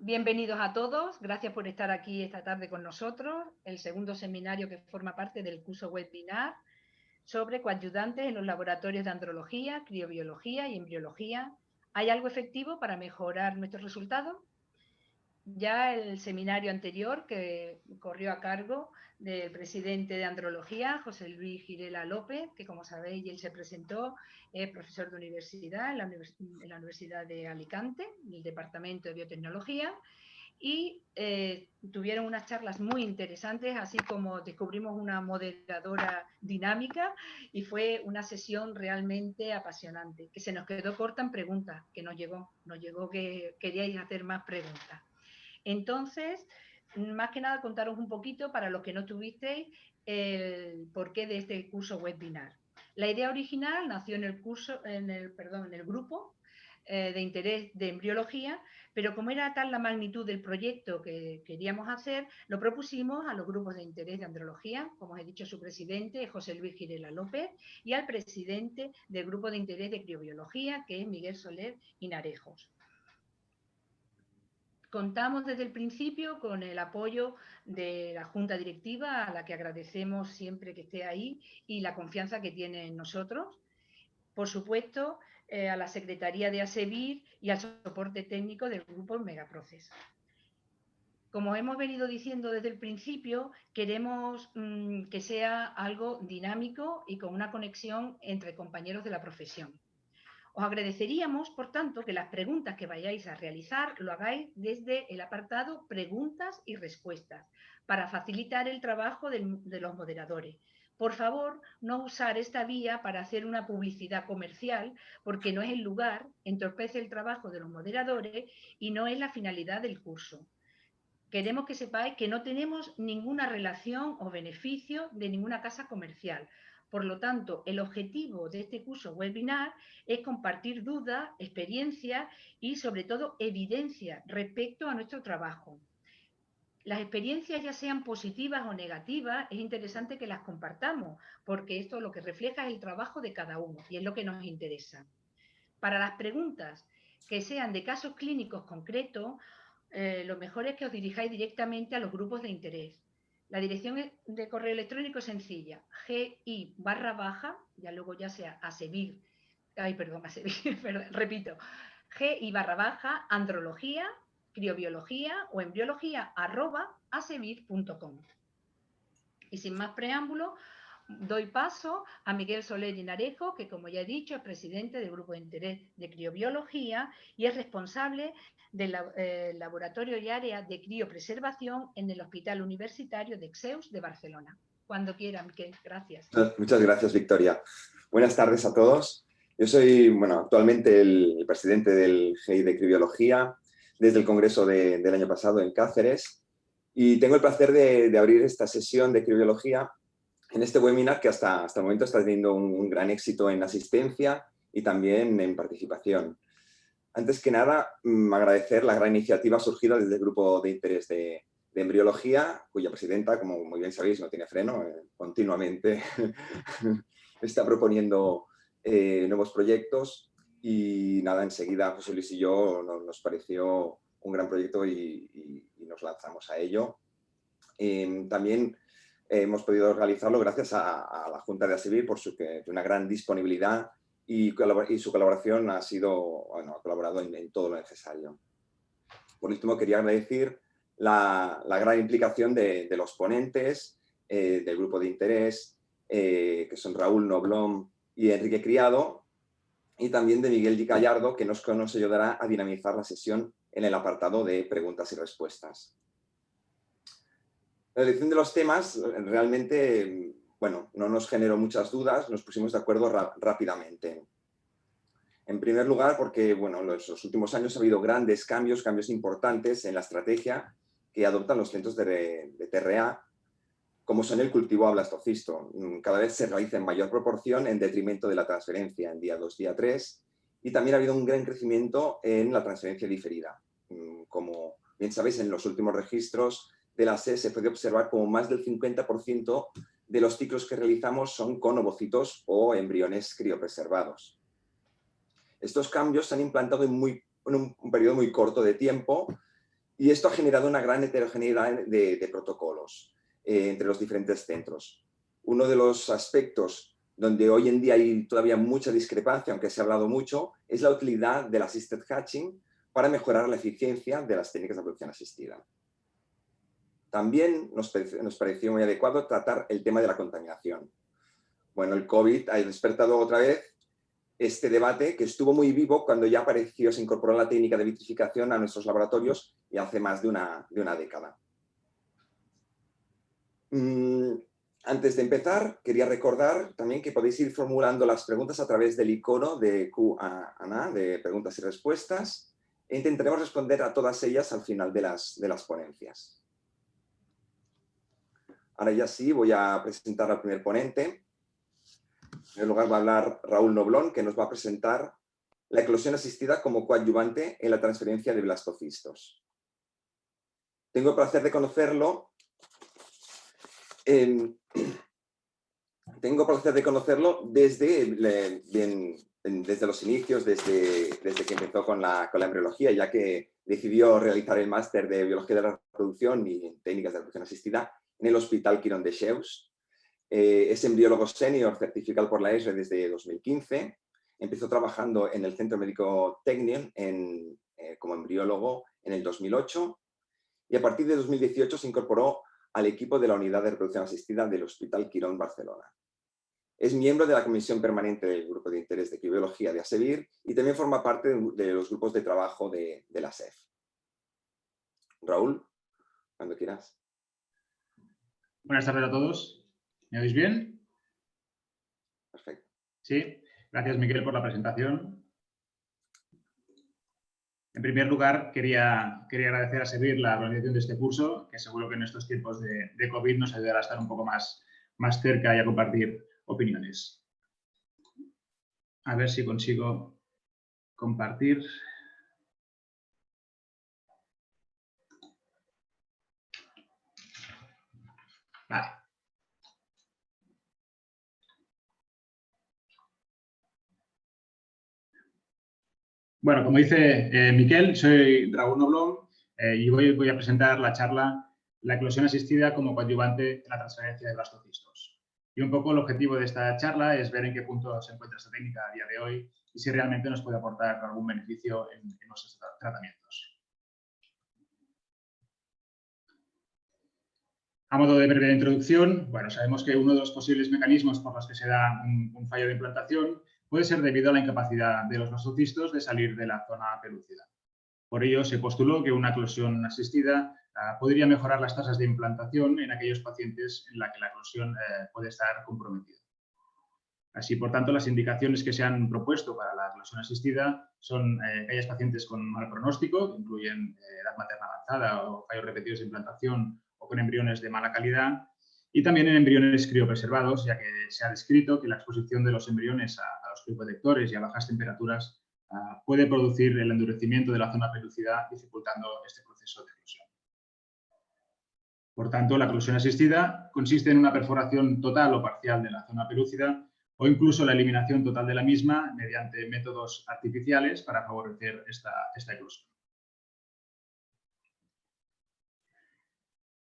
Bienvenidos a todos, gracias por estar aquí esta tarde con nosotros, el segundo seminario que forma parte del curso webinar sobre coadyuvantes en los laboratorios de andrología, criobiología y embriología. ¿Hay algo efectivo para mejorar nuestros resultados? Ya el seminario anterior, que corrió a cargo del presidente de Andrología, José Luis Girela López, que como sabéis él se presentó, es profesor de universidad en la Universidad de Alicante, en el Departamento de Biotecnología, y tuvieron unas charlas muy interesantes, así como descubrimos una moderadora dinámica y fue una sesión realmente apasionante, que se nos quedó corta en preguntas, que nos llegó que queríais hacer más preguntas. Entonces, más que nada contaros un poquito, para los que no tuvisteis, el porqué de este curso webinar. La idea original nació en el grupo de interés de embriología, pero como era tal la magnitud del proyecto que queríamos hacer, lo propusimos a los grupos de interés de andrología, como os he dicho, su presidente, José Luis Girela López, y al presidente del grupo de interés de criobiología, que es Miguel Soler Hinarejos. Contamos desde el principio con el apoyo de la Junta Directiva, a la que agradecemos siempre que esté ahí, y la confianza que tiene en nosotros. Por supuesto, a la Secretaría de ASEBIR y al soporte técnico del grupo Megaproces. Como hemos venido diciendo desde el principio, queremos que sea algo dinámico y con una conexión entre compañeros de la profesión. Os agradeceríamos, por tanto, que las preguntas que vayáis a realizar lo hagáis desde el apartado preguntas y respuestas, para facilitar el trabajo de los moderadores. Por favor, no usar esta vía para hacer una publicidad comercial, porque no es el lugar, entorpece el trabajo de los moderadores y no es la finalidad del curso. Queremos que sepáis que no tenemos ninguna relación o beneficio de ninguna casa comercial. Por lo tanto, el objetivo de este curso webinar es compartir dudas, experiencias y, sobre todo, evidencia respecto a nuestro trabajo. Las experiencias, ya sean positivas o negativas, es interesante que las compartamos, porque esto lo que refleja es el trabajo de cada uno y es lo que nos interesa. Para las preguntas que sean de casos clínicos concretos, lo mejor es que os dirijáis directamente a los grupos de interés. La dirección de correo electrónico es sencilla, ya luego ya sea ASEBIR, repito, GI/andrología, criobiología o embriología @asebir.com. Y sin más preámbulo, doy paso a Miguel Soler Hinarejos, que como ya he dicho es presidente del Grupo de Interés de Criobiología y es responsable del laboratorio y área de criopreservación en el Hospital Universitario de Creus de Barcelona. Cuando quiera, Miguel, gracias. Muchas gracias, Victoria. Buenas tardes a todos. Yo soy, actualmente el presidente del GI de Criobiología desde el congreso del año pasado en Cáceres y tengo el placer de abrir esta sesión de criobiología en este webinar que hasta el momento está teniendo un gran éxito en asistencia y también en participación. Antes que nada, agradecer la gran iniciativa surgida desde el grupo de interés de embriología, cuya presidenta, como muy bien sabéis, no tiene freno, continuamente está proponiendo nuevos proyectos y nada, enseguida José Luis y yo nos pareció un gran proyecto y nos lanzamos a ello. También hemos podido realizarlo gracias a la Junta de ASEBIR por una gran disponibilidad y su colaboración ha colaborado en todo lo necesario. Por último, quería agradecer la gran implicación de los ponentes del grupo de interés, que son Raúl Noblón y Enrique Criado, y también de Miguel Di Gallardo, que nos ayudará a dinamizar la sesión en el apartado de preguntas y respuestas. La elección de los temas realmente, no nos generó muchas dudas, nos pusimos de acuerdo rápidamente. En primer lugar, porque en los últimos años ha habido grandes cambios importantes en la estrategia que adoptan los centros de TRA, como son el cultivo a blastocisto. Cada vez se realiza en mayor proporción en detrimento de la transferencia en día 2, día 3, y también ha habido un gran crecimiento en la transferencia diferida. Como bien sabéis, en los últimos registros de la SE se puede observar como más del 50% de los ciclos que realizamos son con ovocitos o embriones criopreservados. Estos cambios se han implantado en un periodo muy corto de tiempo Y esto ha generado una gran heterogeneidad de protocolos entre los diferentes centros. Uno de los aspectos donde hoy en día hay todavía mucha discrepancia, aunque se ha hablado mucho, es la utilidad del assisted hatching para mejorar la eficiencia de las técnicas de reproducción asistida. También nos pareció muy adecuado tratar el tema de la contaminación. Bueno, el COVID ha despertado otra vez este debate que estuvo muy vivo cuando ya apareció, se incorporó la técnica de vitrificación a nuestros laboratorios y hace más de una década. Antes de empezar, quería recordar también que podéis ir formulando las preguntas a través del icono de Q&A, de preguntas y respuestas, e intentaremos responder a todas ellas al final de las ponencias. Ahora ya sí, voy a presentar al primer ponente. En primer lugar va a hablar Raúl Noblón, que nos va a presentar la eclosión asistida como coadyuvante en la transferencia de blastocistos. Tengo el placer de conocerlo. Desde los inicios, desde que empezó con la embriología, ya que decidió realizar el máster de Biología de la Reproducción y Técnicas de Reproducción Asistida en el Hospital Quirón de Cheus. Es embriólogo senior certificado por la ESRE desde 2015. Empezó trabajando en el Centro Médico Tecnio como embriólogo en el 2008 y a partir de 2018 se incorporó al equipo de la Unidad de Reproducción Asistida del Hospital Quirón Barcelona. Es miembro de la Comisión Permanente del Grupo de Interés de Criobiología de ASEVIR y también forma parte de los grupos de trabajo de la SEF. Raúl, cuando quieras. Buenas tardes a todos. ¿Me oís bien? Perfecto. Sí. Gracias, Miguel, por la presentación. En primer lugar, quería agradecer a ASEVIR la organización de este curso, que seguro que en estos tiempos de COVID nos ayudará a estar un poco más cerca y a compartir opiniones. A ver si consigo compartir. Vale. Bueno, como dice Miquel, soy Raúl Noblón y voy a presentar la charla La eclosión asistida como coadyuvante en la transferencia de blastocistos. Y un poco el objetivo de esta charla es ver en qué punto se encuentra esta técnica a día de hoy y si realmente nos puede aportar algún beneficio en nuestros tratamientos. A modo de breve introducción, bueno, sabemos que uno de los posibles mecanismos por los que se da un fallo de implantación puede ser debido a la incapacidad de los blastocistos de salir de la zona pelúcida. Por ello, se postuló que una eclosión asistida podría mejorar las tasas de implantación en aquellos pacientes en la que la eclosión puede estar comprometida. Así, por tanto, las indicaciones que se han propuesto para la eclosión asistida son aquellos pacientes con mal pronóstico, que incluyen edad materna avanzada o fallos repetidos de implantación o con embriones de mala calidad, y también en embriones criopreservados, ya que se ha descrito que la exposición de los embriones a los criopotectores y a bajas temperaturas puede producir el endurecimiento de la zona pelúcida, dificultando este proceso de eclosión. Por tanto, la eclosión asistida consiste en una perforación total o parcial de la zona pelúcida o incluso la eliminación total de la misma mediante métodos artificiales para favorecer esta eclosión.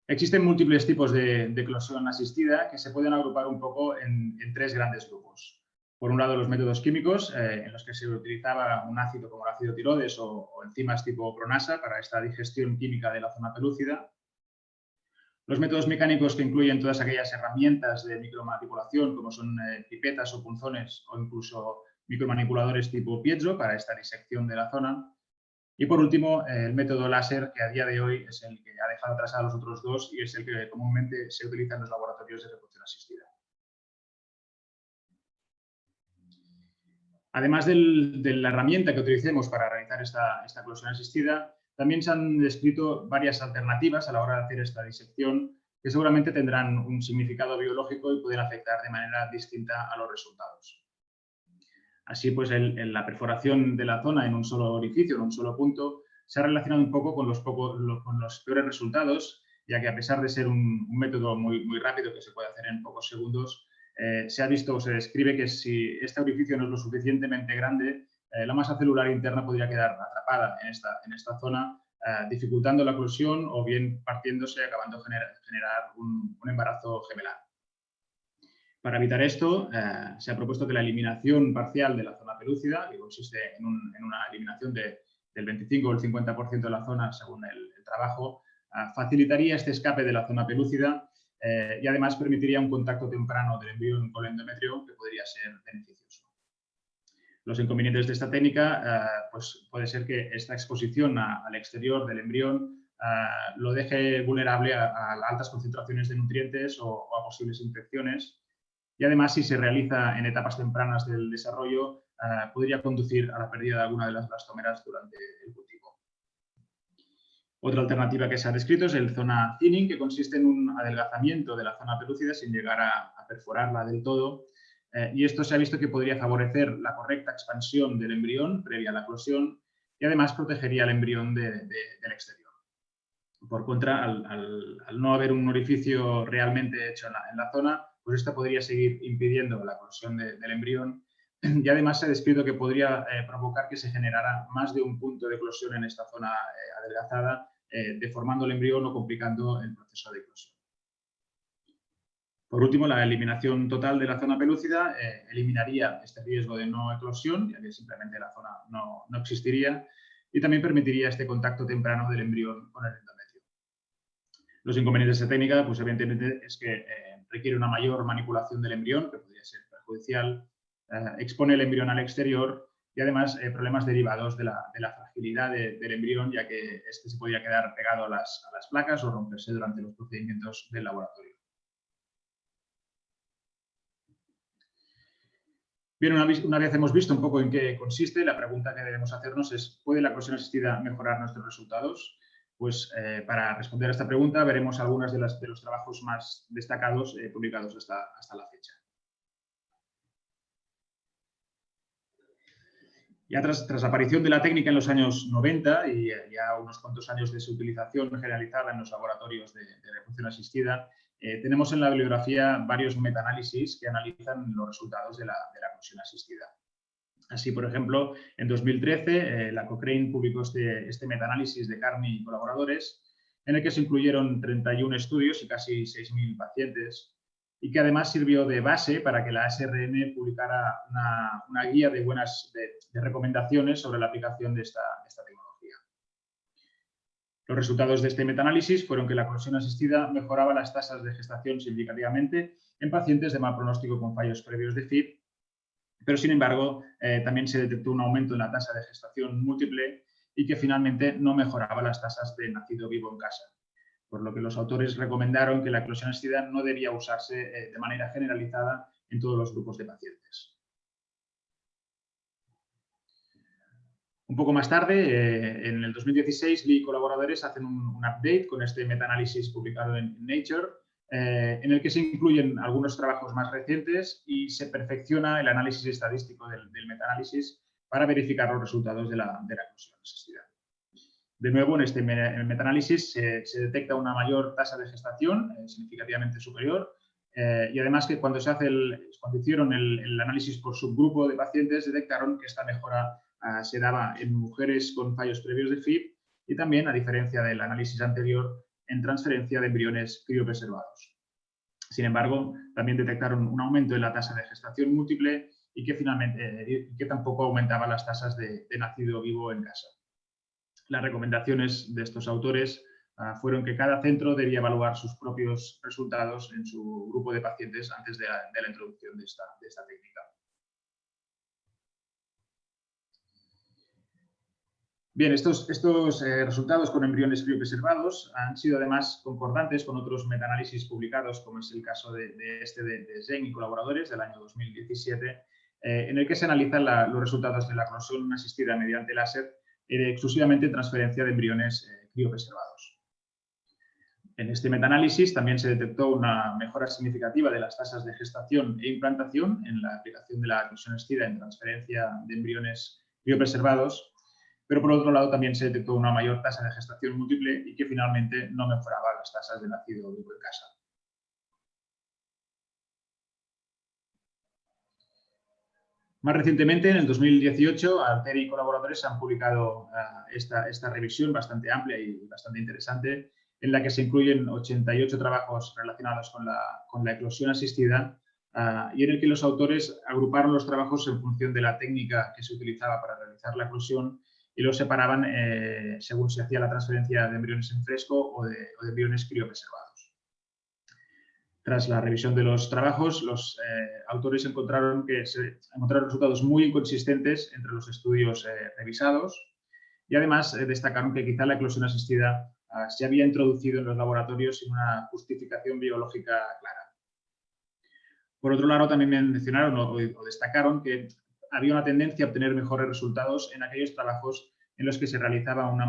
Existen múltiples tipos de eclosión asistida que se pueden agrupar un poco en tres grandes grupos. Por un lado, los métodos químicos, en los que se utilizaba un ácido como el ácido tiroides o enzimas tipo pronasa para esta digestión química de la zona pelúcida. Los métodos mecánicos, que incluyen todas aquellas herramientas de micromanipulación, como son pipetas o punzones o incluso micromanipuladores tipo piezo para esta disección de la zona. Y por último, el método láser, que a día de hoy es el que ha dejado atrás a los otros dos y es el que comúnmente se utiliza en los laboratorios de reproducción asistida. Además de la herramienta que utilicemos para realizar esta eclosión asistida, también se han descrito varias alternativas a la hora de hacer esta disección que seguramente tendrán un significado biológico y pueden afectar de manera distinta a los resultados. Así pues, la perforación de la zona en un solo orificio, en un solo punto, se ha relacionado un poco con los peores resultados, ya que a pesar de ser un método muy rápido que se puede hacer en pocos segundos, se ha visto o se describe que si este orificio no es lo suficientemente grande, la masa celular interna podría quedar atrapada en esta zona, dificultando la eclosión o bien partiéndose, acabando generar un embarazo gemelar. Para evitar esto, se ha propuesto que la eliminación parcial de la zona pelúcida, que consiste en una eliminación del 25 o el 50% de la zona según el trabajo, facilitaría este escape de la zona pelúcida y además permitiría un contacto temprano del embrión con el endometrio que podría ser beneficioso. Los inconvenientes de esta técnica pues puede ser que esta exposición al exterior del embrión lo deje vulnerable a altas concentraciones de nutrientes o a posibles infecciones. Y además, si se realiza en etapas tempranas del desarrollo, podría conducir a la pérdida de alguna de las blastomeras durante el cultivo. Otra alternativa que se ha descrito es el zona thinning, que consiste en un adelgazamiento de la zona pelúcida sin llegar a perforarla del todo. Y esto se ha visto que podría favorecer la correcta expansión del embrión previa a la eclosión y además protegería al embrión del exterior. Por contra, al no haber un orificio realmente hecho en la zona, pues esta podría seguir impidiendo la eclosión del embrión y además se ha descrito que podría provocar que se generara más de un punto de eclosión en esta zona adelgazada, deformando el embrión o complicando el proceso de eclosión. Por último, la eliminación total de la zona pelúcida eliminaría este riesgo de no eclosión, ya que simplemente la zona no existiría, y también permitiría este contacto temprano del embrión con el endometrio. Los inconvenientes de esta técnica, pues evidentemente, es que requiere una mayor manipulación del embrión, que podría ser perjudicial, expone el embrión al exterior y además problemas derivados de la fragilidad del embrión, ya que este se podría quedar pegado a las placas o romperse durante los procedimientos del laboratorio. Bien, una vez hemos visto un poco en qué consiste, la pregunta que debemos hacernos es: ¿puede la eclosión asistida mejorar nuestros resultados? Pues para responder a esta pregunta veremos algunos de los trabajos más destacados publicados hasta la fecha. Ya tras la aparición de la técnica en los años 90 y ya unos cuantos años de su utilización generalizada en los laboratorios de reproducción asistida, tenemos en la bibliografía varios metaanálisis que analizan los resultados de la eclosión asistida. Así, por ejemplo, en 2013 la Cochrane publicó este metaanálisis de Carney y colaboradores, en el que se incluyeron 31 estudios y casi 6.000 pacientes, y que además sirvió de base para que la ASRM publicara una guía de recomendaciones sobre la aplicación de esta tecnología. Los resultados de este metaanálisis fueron que la eclosión asistida mejoraba las tasas de gestación significativamente en pacientes de mal pronóstico con fallos previos de FIP, pero sin embargo también se detectó un aumento en la tasa de gestación múltiple y que finalmente no mejoraba las tasas de nacido vivo en casa, por lo que los autores recomendaron que la eclosión asistida no debía usarse de manera generalizada en todos los grupos de pacientes. Un poco más tarde, en el 2016, Lee y colaboradores hacen un update con este metaanálisis publicado en Nature, en el que se incluyen algunos trabajos más recientes y se perfecciona el análisis estadístico del metaanálisis para verificar los resultados de la eclosión asistida. De nuevo, en este metaanálisis se detecta una mayor tasa de gestación, significativamente superior, y además que cuando hicieron el análisis por subgrupo de pacientes, detectaron que esta mejora se daba en mujeres con fallos previos de FIP y también, a diferencia del análisis anterior, en transferencia de embriones criopreservados. Sin embargo, también detectaron un aumento en la tasa de gestación múltiple y que tampoco aumentaba las tasas de nacido vivo en casa. Las recomendaciones de estos autores fueron que cada centro debía evaluar sus propios resultados en su grupo de pacientes antes de la introducción de esta técnica. Bien, estos resultados con embriones criopreservados han sido además concordantes con otros metaanálisis publicados, como es el caso de Zheng y colaboradores del año 2017, en el que se analizan los resultados de la eclosión asistida mediante láser exclusivamente transferencia de embriones criopreservados. En este metaanálisis también se detectó una mejora significativa de las tasas de gestación e implantación en la aplicación de la eclosión asistida en transferencia de embriones criopreservados, pero por otro lado también se detectó una mayor tasa de gestación múltiple y que finalmente no mejoraba las tasas de nacido vivo en casa. Más recientemente, en el 2018, Alteri y colaboradores han publicado esta revisión bastante amplia y bastante interesante, en la que se incluyen 88 trabajos relacionados con la eclosión asistida y en el que los autores agruparon los trabajos en función de la técnica que se utilizaba para realizar la eclosión y los separaban según se hacía la transferencia de embriones en fresco o de embriones criopreservados. Tras la revisión de los trabajos, los autores encontraron resultados muy inconsistentes entre los estudios revisados y además destacaron que quizá la eclosión asistida se había introducido en los laboratorios sin una justificación biológica clara. Por otro lado, también mencionaron o destacaron que había una tendencia a obtener mejores resultados en aquellos trabajos en los que se realizaba un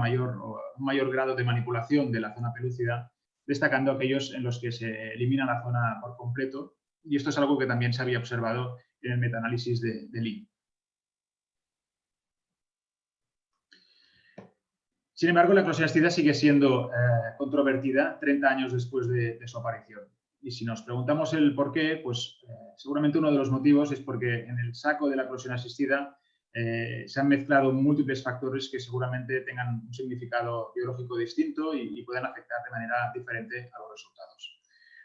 mayor grado de manipulación de la zona pelúcida, destacando aquellos en los que se elimina la zona por completo, y esto es algo que también se había observado en el metaanálisis de Lee. Sin embargo, la eclosión asistida sigue siendo controvertida 30 años después de su aparición. Y si nos preguntamos el por qué, pues seguramente uno de los motivos es porque en el saco de la eclosión asistida se han mezclado múltiples factores que seguramente tengan un significado biológico distinto y puedan afectar de manera diferente a los resultados.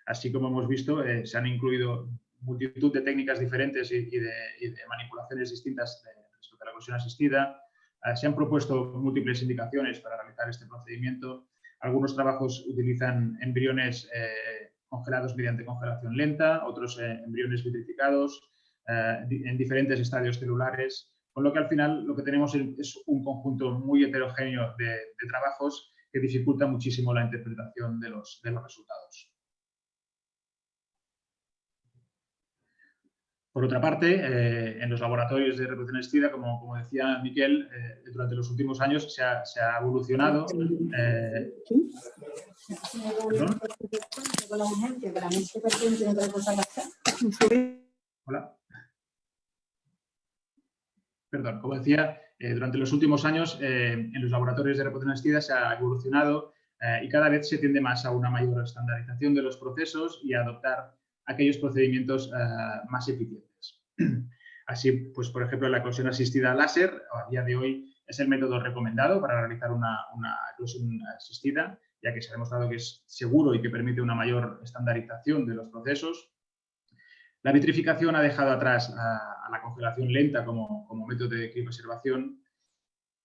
Así como hemos visto, se han incluido multitud de técnicas diferentes y de manipulaciones distintas respecto a la eclosión asistida. Se han propuesto múltiples indicaciones para realizar este procedimiento. Algunos trabajos utilizan embriones congelados mediante congelación lenta, otros embriones vitrificados en diferentes estadios celulares, con lo que al final lo que tenemos es un conjunto muy heterogéneo de trabajos que dificulta muchísimo la interpretación de los resultados. Por otra parte, en los laboratorios de reproducción asistida, como decía Miquel, durante los últimos años se ha evolucionado. Hola. Perdón, como decía, durante los últimos años en los laboratorios de reproducción asistida se ha evolucionado y cada vez se tiende más a una mayor estandarización de los procesos y a adoptar aquellos procedimientos más eficientes. Así, pues, por ejemplo, la eclosión asistida láser a día de hoy es el método recomendado para realizar una eclosión asistida, ya que se ha demostrado que es seguro y que permite una mayor estandarización de los procesos. La vitrificación ha dejado atrás a la congelación lenta como método de criopreservación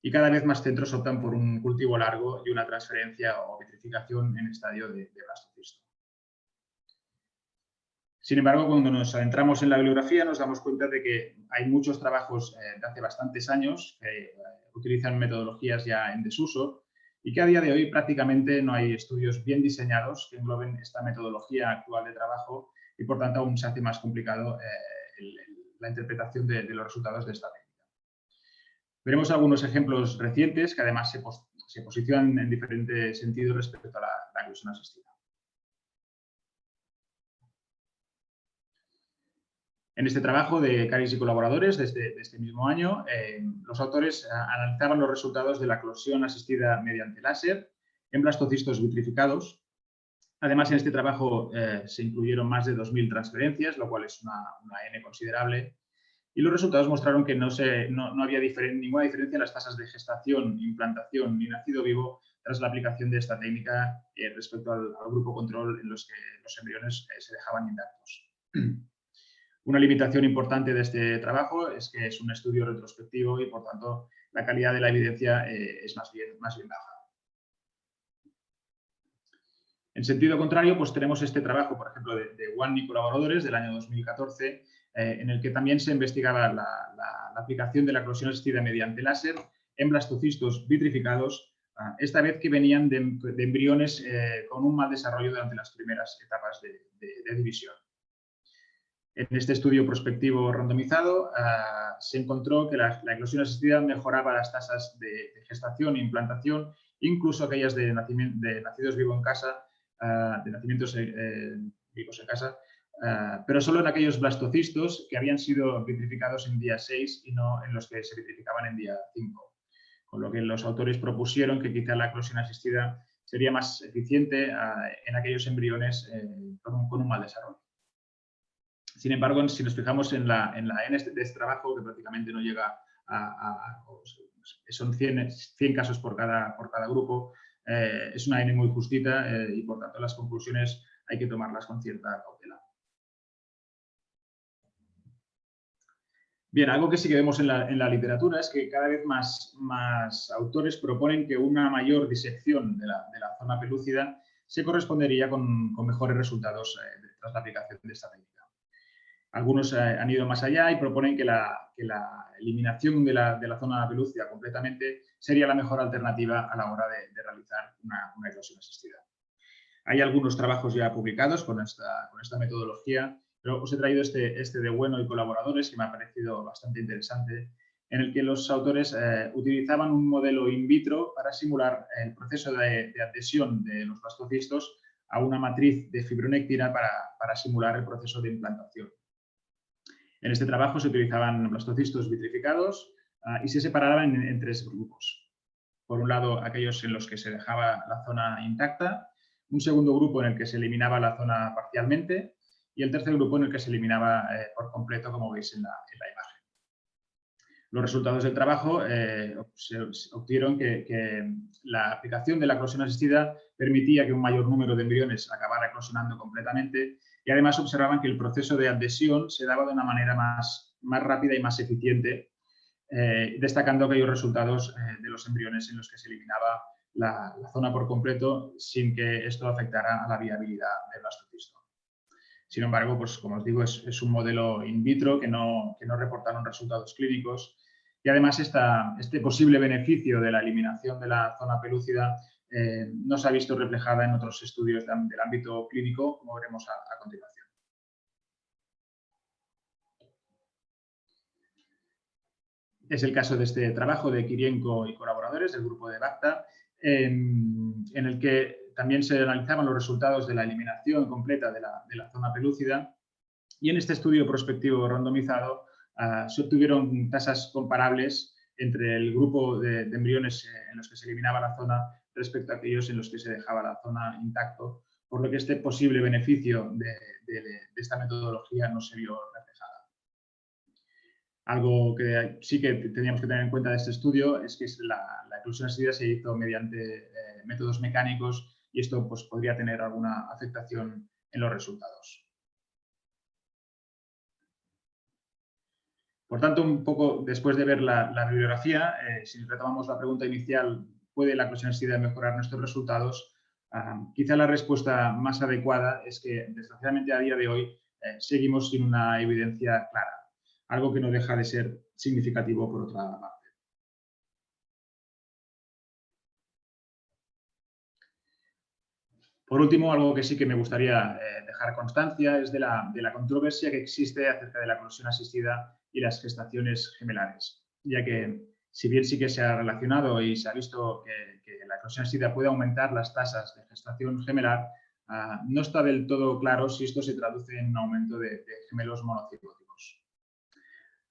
y cada vez más centros optan por un cultivo largo y una transferencia o vitrificación en estadio de blastocisto. Sin embargo, cuando nos adentramos en la bibliografía nos damos cuenta de que hay muchos trabajos de hace bastantes años que utilizan metodologías ya en desuso y que a día de hoy prácticamente no hay estudios bien diseñados que engloben esta metodología actual de trabajo y por tanto aún se hace más complicado la interpretación de los resultados de esta técnica. Veremos algunos ejemplos recientes que además se posicionan en diferentes sentidos respecto a la eclosión asistida. En este trabajo de Caris y colaboradores de este mismo año, los autores analizaban los resultados de la eclosión asistida mediante láser en blastocistos vitrificados. Además, en este trabajo se incluyeron más de 2.000 transferencias, lo cual es una N considerable. Y los resultados mostraron que no había ninguna diferencia en las tasas de gestación, implantación ni nacido vivo tras la aplicación de esta técnica respecto al grupo control en los que los embriones se dejaban intactos. Una limitación importante de este trabajo es que es un estudio retrospectivo y, por tanto, la calidad de la evidencia es más bien baja. En sentido contrario, pues tenemos este trabajo, por ejemplo, de Wan y colaboradores del año 2014, en el que también se investigaba la aplicación de la eclosión asistida mediante láser en blastocistos vitrificados, esta vez que venían de embriones con un mal desarrollo durante las primeras etapas de división. En este estudio prospectivo randomizado se encontró que la eclosión asistida mejoraba las tasas de gestación e implantación, incluso aquellas de nacidos vivos en casa, de nacimientos vivos en casa, pero solo en aquellos blastocistos que habían sido vitrificados en día 6 y no en los que se vitrificaban en día 5. Con lo que los autores propusieron que quizá la eclosión asistida sería más eficiente en aquellos embriones con un mal desarrollo. Sin embargo, si nos fijamos en la N de este trabajo, que prácticamente no llega son 100 casos por cada grupo, es una N muy justita y, por tanto, las conclusiones hay que tomarlas con cierta cautela. Bien, algo que sí que vemos en la literatura es que cada vez más autores proponen que una mayor disección de la zona pelúcida se correspondería con mejores resultados tras la aplicación de esta técnica. Algunos han ido más allá y proponen que la eliminación de la zona pelúcida completamente sería la mejor alternativa a la hora de realizar una eclosión asistida. Hay algunos trabajos ya publicados con esta metodología, pero os he traído este de Bueno y colaboradores, que me ha parecido bastante interesante, en el que los autores utilizaban un modelo in vitro para simular el proceso de adhesión de los blastocistos a una matriz de fibronectina para simular el proceso de implantación. En este trabajo se utilizaban blastocistos vitrificados y se separaban en 3 grupos. Por un lado, aquellos en los que se dejaba la zona intacta, un segundo grupo en el que se eliminaba la zona parcialmente y el tercer grupo en el que se eliminaba por completo, como veis en la imagen. Los resultados del trabajo se obtuvieron que la aplicación de la eclosión asistida permitía que un mayor número de embriones acabara eclosionando completamente y además observaban que el proceso de adhesión se daba de una manera más rápida y más eficiente, destacando aquellos resultados de los embriones en los que se eliminaba la zona por completo sin que esto afectara a la viabilidad del blastocisto. Sin embargo, pues como os digo, es un modelo in vitro que no reportaron resultados clínicos y además este posible beneficio de la eliminación de la zona pelúcida no se ha visto reflejada en otros estudios del ámbito clínico, como veremos a continuación. Es el caso de este trabajo de Kirienko y colaboradores del grupo de Bacta, en el que también se analizaban los resultados de la eliminación completa de la zona pelúcida y en este estudio prospectivo randomizado se obtuvieron tasas comparables entre el grupo de embriones en los que se eliminaba la zona respecto a aquellos en los que se dejaba la zona intacto, por lo que este posible beneficio de esta metodología no se vio reflejada. Algo que sí que teníamos que tener en cuenta de este estudio es que la eclosión asistida se hizo mediante métodos mecánicos y esto pues, podría tener alguna afectación en los resultados. Por tanto, un poco después de ver la bibliografía, si retomamos la pregunta inicial, ¿puede la eclosión asistida mejorar nuestros resultados? Quizá la respuesta más adecuada es que, desgraciadamente, a día de hoy seguimos sin una evidencia clara, algo que no deja de ser significativo por otra parte. Por último, algo que sí que me gustaría dejar constancia es de la controversia que existe acerca de la eclosión asistida y las gestaciones gemelares, ya que si bien sí que se ha relacionado y se ha visto que la eclosión asistida puede aumentar las tasas de gestación gemelar, no está del todo claro si esto se traduce en un aumento de gemelos monocigóticos.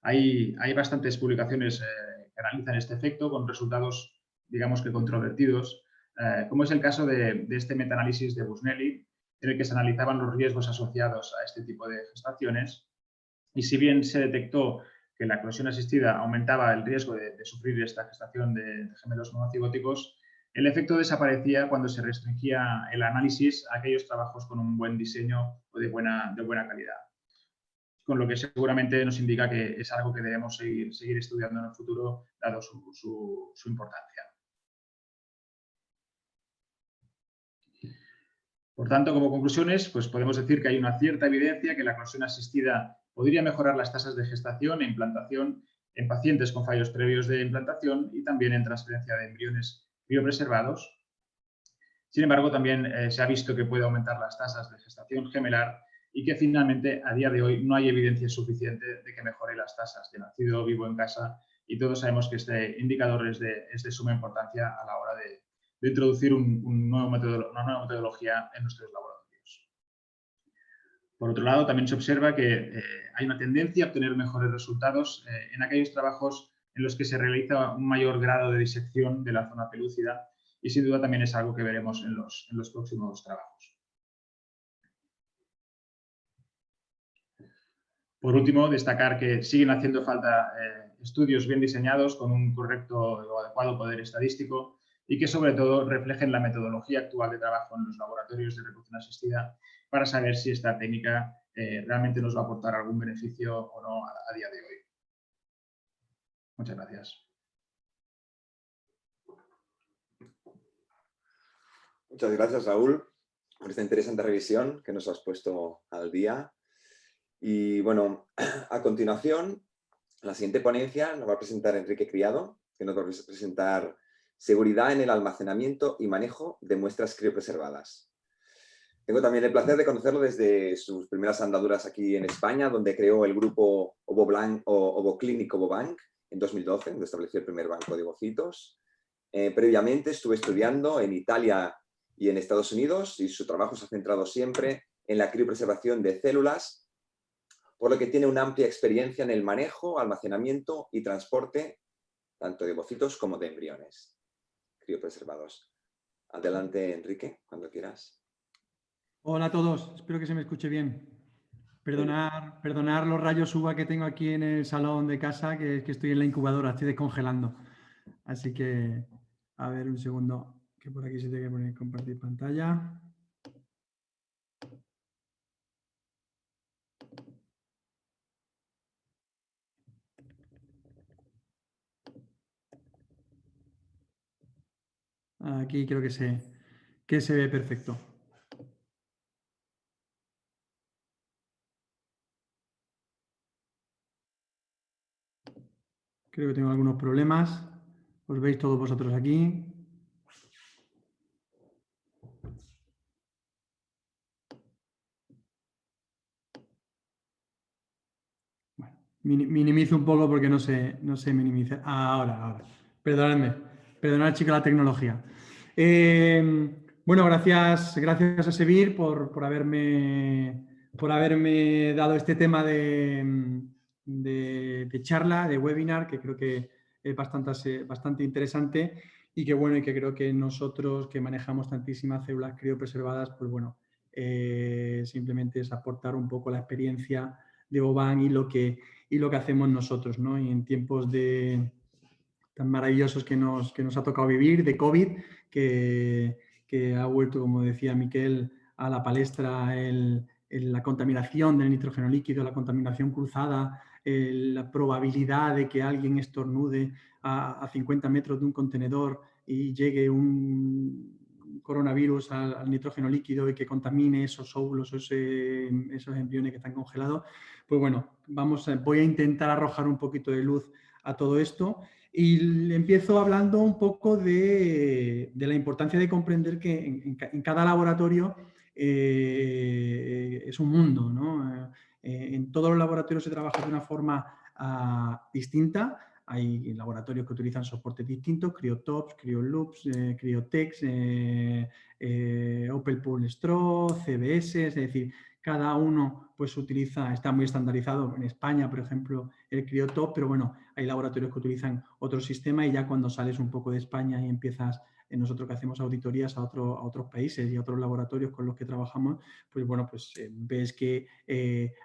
Hay bastantes publicaciones que analizan este efecto con resultados, digamos que controvertidos, como es el caso de este metaanálisis de Busnelli, en el que se analizaban los riesgos asociados a este tipo de gestaciones. Y si bien se detectó que la eclosión asistida aumentaba el riesgo de sufrir esta gestación de gemelos monocigóticos, el efecto desaparecía cuando se restringía el análisis a aquellos trabajos con un buen diseño o de buena calidad. Con lo que seguramente nos indica que es algo que debemos seguir estudiando en el futuro, dado su importancia. Por tanto, como conclusiones, pues podemos decir que hay una cierta evidencia que la eclosión asistida podría mejorar las tasas de gestación e implantación en pacientes con fallos previos de implantación y también en transferencia de embriones criopreservados. Sin embargo, también se ha visto que puede aumentar las tasas de gestación gemelar y que finalmente a día de hoy no hay evidencia suficiente de que mejore las tasas de nacido vivo en casa y todos sabemos que este indicador es de suma importancia a la hora de introducir una nueva metodología en nuestros laboratorios. Por otro lado, también se observa que hay una tendencia a obtener mejores resultados en aquellos trabajos en los que se realiza un mayor grado de disección de la zona pelúcida y sin duda también es algo que veremos en los próximos trabajos. Por último, destacar que siguen haciendo falta estudios bien diseñados con un correcto o adecuado poder estadístico y que sobre todo reflejen la metodología actual de trabajo en los laboratorios de reproducción asistida para saber si esta técnica realmente nos va a aportar algún beneficio o no a día de hoy. Muchas gracias. Muchas gracias, Raúl, por esta interesante revisión que nos has puesto al día. Y bueno, a continuación, la siguiente ponencia nos va a presentar Enrique Criado, que nos va a presentar seguridad en el almacenamiento y manejo de muestras criopreservadas. Tengo también el placer de conocerlo desde sus primeras andaduras aquí en España, donde creó el grupo OvoClinic Ovobank en 2012, donde estableció el primer banco de ovocitos. Previamente estuve estudiando en Italia y en Estados Unidos y su trabajo se ha centrado siempre en la criopreservación de células, por lo que tiene una amplia experiencia en el manejo, almacenamiento y transporte tanto de ovocitos como de embriones criopreservados. Adelante, Enrique, cuando quieras. Hola a todos, espero que se me escuche bien. Perdonar los rayos UVA que tengo aquí en el salón de casa, que estoy en la incubadora, estoy descongelando. Así que, a ver, un segundo, que por aquí se tiene que poner compartir pantalla. Aquí creo que se ve perfecto. Creo que tengo algunos problemas. Os veis todos vosotros aquí. Bueno, minimizo un poco porque no se minimiza. Ahora. Perdonad, chicos, la tecnología. Bueno, gracias a Sevir por haberme dado este tema de charla, de webinar, que creo que es bastante interesante y que bueno, y que creo que nosotros que manejamos tantísimas células criopreservadas, pues bueno, simplemente es aportar un poco la experiencia de Ovobank y lo que hacemos nosotros, ¿no? Y en tiempos tan maravillosos que nos ha tocado vivir, de COVID, que ha vuelto, como decía Miquel, a la palestra la contaminación del nitrógeno líquido, la contaminación cruzada, la probabilidad de que alguien estornude a 50 metros de un contenedor y llegue un coronavirus al nitrógeno líquido y que contamine esos óvulos, esos embriones que están congelados. Pues bueno, voy a intentar arrojar un poquito de luz a todo esto. Y empiezo hablando un poco de la importancia de comprender que en cada laboratorio es un mundo, ¿no? En todos los laboratorios se trabaja de una forma distinta. Hay laboratorios que utilizan soportes distintos, CryoTops, CryoLoops, CryoTex, OpenPool Straw, CBS, es decir, cada uno pues está muy estandarizado. En España, por ejemplo, el CryoTop, pero bueno, hay laboratorios que utilizan otro sistema y ya cuando sales un poco de España y empiezas, nosotros que hacemos auditorías a otros países y a otros laboratorios con los que trabajamos, pues bueno, pues ves que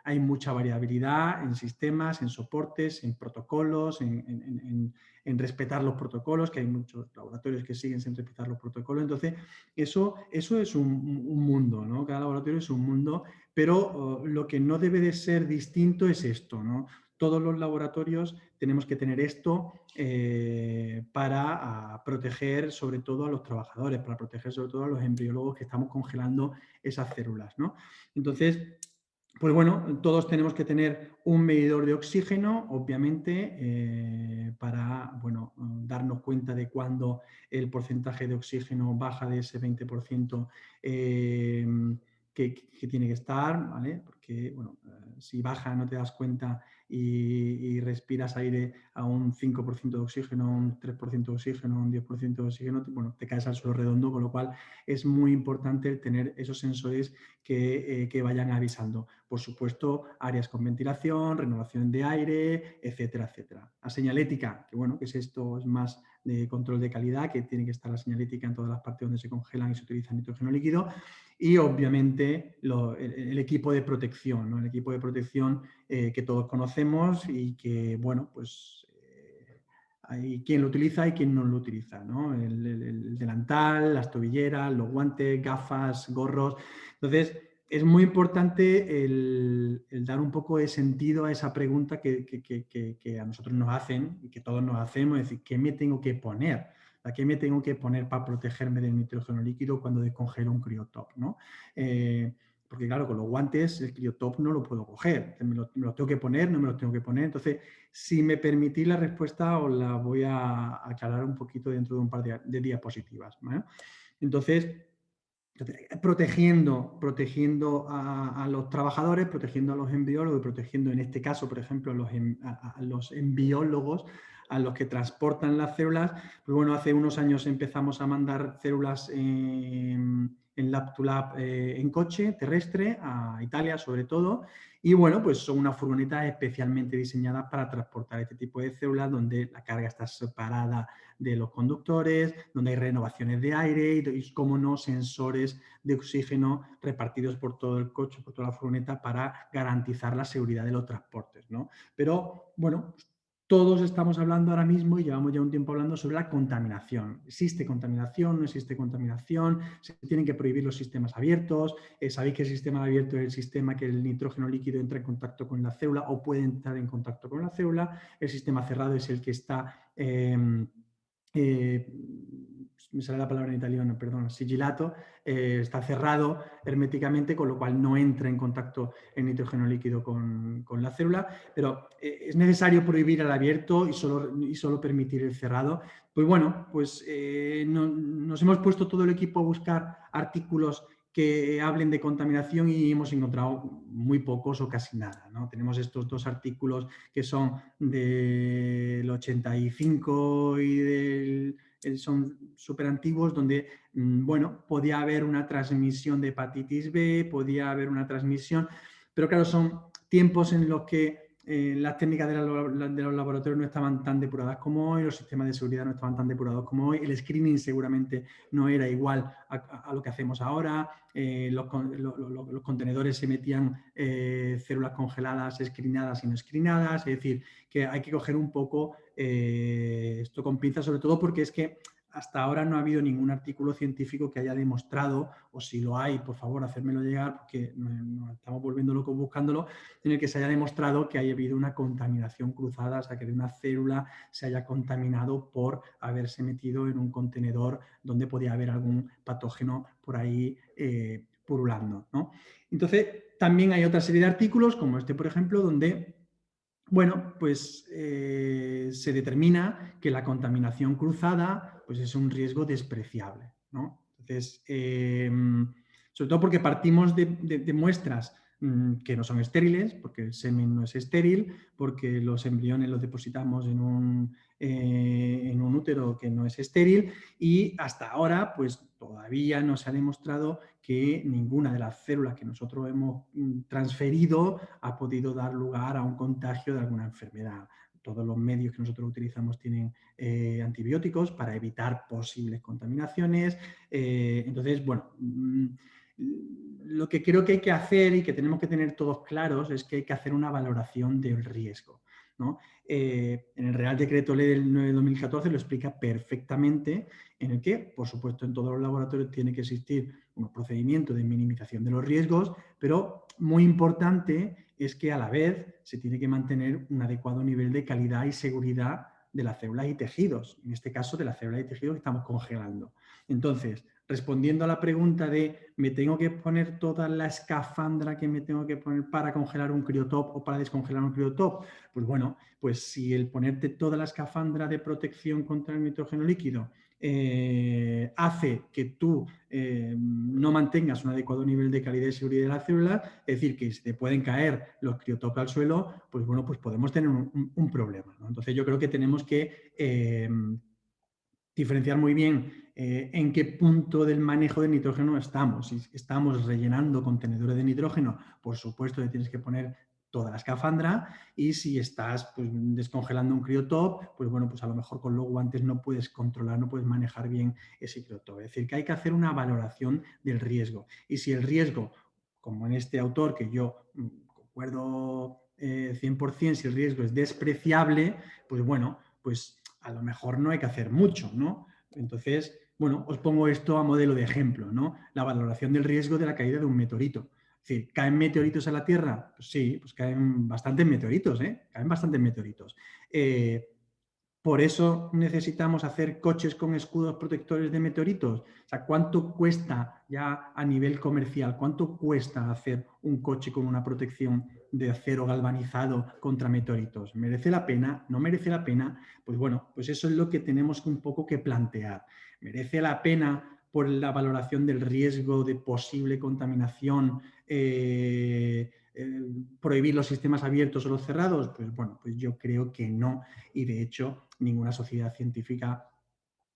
hay mucha variabilidad en sistemas, en soportes, en protocolos, en respetar los protocolos, que hay muchos laboratorios que siguen sin respetar los protocolos. Entonces, eso es un mundo, ¿no? Cada laboratorio es un mundo, pero lo que no debe de ser distinto es esto, ¿no? Todos los laboratorios tenemos que tener esto para proteger sobre todo a los trabajadores, para proteger sobre todo a los embriólogos que estamos congelando esas células, ¿no? Entonces, pues bueno, todos tenemos que tener un medidor de oxígeno, obviamente, para bueno, darnos cuenta de cuando el porcentaje de oxígeno baja de ese 20% que tiene que estar, ¿vale? Porque, bueno, si baja no te das cuenta y respiras aire a un 5% de oxígeno, un 3% de oxígeno, un 10% de oxígeno, bueno, te caes al suelo redondo, con lo cual es muy importante el tener esos sensores que vayan avisando. Por supuesto, áreas con ventilación, renovación de aire, etcétera, etcétera. La señalética, que bueno, que es esto, es más de control de calidad, que tiene que estar la señalética en todas las partes donde se congelan y se utiliza nitrógeno líquido, y obviamente el equipo de protección, ¿no? El equipo de protección que todos conocemos y que, bueno, pues hay quien lo utiliza y quien no lo utiliza, ¿no? El delantal, las tobilleras, los guantes, gafas, gorros. Entonces, es muy importante el dar un poco de sentido a esa pregunta que a nosotros nos hacen y que todos nos hacemos, es decir, ¿qué me tengo que poner? ¿A qué me tengo que poner para protegerme del nitrógeno líquido cuando descongelo un cryotop, ¿no? Porque claro, con los guantes el cryotop no lo puedo coger, me lo tengo que poner, no me lo tengo que poner. Entonces, si me permitís la respuesta, os la voy a aclarar un poquito dentro de un par de diapositivas, ¿vale? Entonces, protegiendo a los trabajadores, protegiendo a los embriólogos y protegiendo en este caso, por ejemplo, a los embriólogos, a los que transportan las células. Pues bueno, hace unos años empezamos a mandar células en lab-to-lab en coche terrestre, a Italia sobre todo, y bueno, pues son unas furgonetas especialmente diseñadas para transportar este tipo de células donde la carga está separada de los conductores, donde hay renovaciones de aire y, como no, sensores de oxígeno repartidos por todo el coche, por toda la furgoneta, para garantizar la seguridad de los transportes, ¿no? Pero, bueno, todos estamos hablando ahora mismo y llevamos ya un tiempo hablando sobre la contaminación. ¿Existe contaminación? ¿No existe contaminación? ¿Se tienen que prohibir los sistemas abiertos? ¿Sabéis que el sistema abierto es el sistema que el nitrógeno líquido entra en contacto con la célula o puede entrar en contacto con la célula? El sistema cerrado es el que está... me sale la palabra en italiano, perdón, sigilato, está cerrado herméticamente, con lo cual no entra en contacto el nitrógeno líquido con la célula, pero es necesario prohibir el abierto y solo permitir el cerrado. Pues bueno, pues nos hemos puesto todo el equipo a buscar artículos que hablen de contaminación y hemos encontrado muy pocos o casi nada, ¿no? Tenemos estos dos artículos que son del 85 y son súper antiguos, donde, bueno, podía haber una transmisión de hepatitis B, podía haber una transmisión, pero claro, son tiempos en los que las técnicas de los laboratorios no estaban tan depuradas como hoy, los sistemas de seguridad no estaban tan depurados como hoy, el screening seguramente no era igual a lo que hacemos ahora, los contenedores se metían células congeladas, screenadas y no screenadas, es decir, que hay que coger un poco esto con pinzas, sobre todo porque es que hasta ahora no ha habido ningún artículo científico que haya demostrado, o si lo hay, por favor, hacérmelo llegar, porque nos estamos volviendo locos buscándolo, en el que se haya demostrado que haya habido una contaminación cruzada, o sea, que de una célula se haya contaminado por haberse metido en un contenedor donde podía haber algún patógeno por ahí purulando, ¿no? Entonces, también hay otra serie de artículos, como este, por ejemplo, donde, bueno, pues se determina que la contaminación cruzada pues es un riesgo despreciable, ¿no? Entonces, sobre todo porque partimos de muestras que no son estériles, porque el semen no es estéril, porque los embriones los depositamos en un útero que no es estéril, y hasta ahora pues todavía no se ha demostrado que ninguna de las células que nosotros hemos transferido ha podido dar lugar a un contagio de alguna enfermedad. Todos los medios que nosotros utilizamos tienen antibióticos para evitar posibles contaminaciones. Entonces, bueno, lo que creo que hay que hacer y que tenemos que tener todos claros es que hay que hacer una valoración del riesgo, ¿no? En el Real Decreto Ley del 9 de 2014 lo explica perfectamente, en el que, por supuesto, en todos los laboratorios tiene que existir unos procedimientos de minimización de los riesgos, pero muy importante es que a la vez se tiene que mantener un adecuado nivel de calidad y seguridad de las células y tejidos, en este caso de las células y tejidos que estamos congelando. Entonces, respondiendo a la pregunta de ¿me tengo que poner toda la escafandra que me tengo que poner para congelar un cryotop o para descongelar un cryotop? Pues bueno, pues si el ponerte toda la escafandra de protección contra el nitrógeno líquido hace que tú no mantengas un adecuado nivel de calidad y seguridad de las células, es decir, que se te pueden caer los criotops al suelo, pues bueno, pues podemos tener un problema, ¿no? Entonces yo creo que tenemos que diferenciar muy bien en qué punto del manejo de nitrógeno estamos. Si estamos rellenando contenedores de nitrógeno, por supuesto que tienes que poner toda la escafandra, y si estás pues, descongelando un cryotop, pues bueno, pues a lo mejor con los guantes no puedes controlar, no puedes manejar bien ese cryotop. Es decir, que hay que hacer una valoración del riesgo. Y si el riesgo, como en este autor, que yo concuerdo 100%, si el riesgo es despreciable, pues bueno, pues a lo mejor no hay que hacer mucho, ¿no? Entonces, bueno, os pongo esto a modelo de ejemplo, ¿no? La valoración del riesgo de la caída de un meteorito. Es decir, ¿caen meteoritos a la Tierra? Pues sí, pues caen bastantes meteoritos, ¿eh? Caen bastantes meteoritos. Por eso necesitamos hacer coches con escudos protectores de meteoritos. O sea, ¿cuánto cuesta ya a nivel comercial? ¿Cuánto cuesta hacer un coche con una protección de acero galvanizado contra meteoritos? ¿Merece la pena? ¿No merece la pena? Pues bueno, pues eso es lo que tenemos un poco que plantear. ¿Merece la pena por la valoración del riesgo de posible contaminación prohibir los sistemas abiertos o los cerrados? Pues bueno, pues yo creo que no, y de hecho ninguna sociedad científica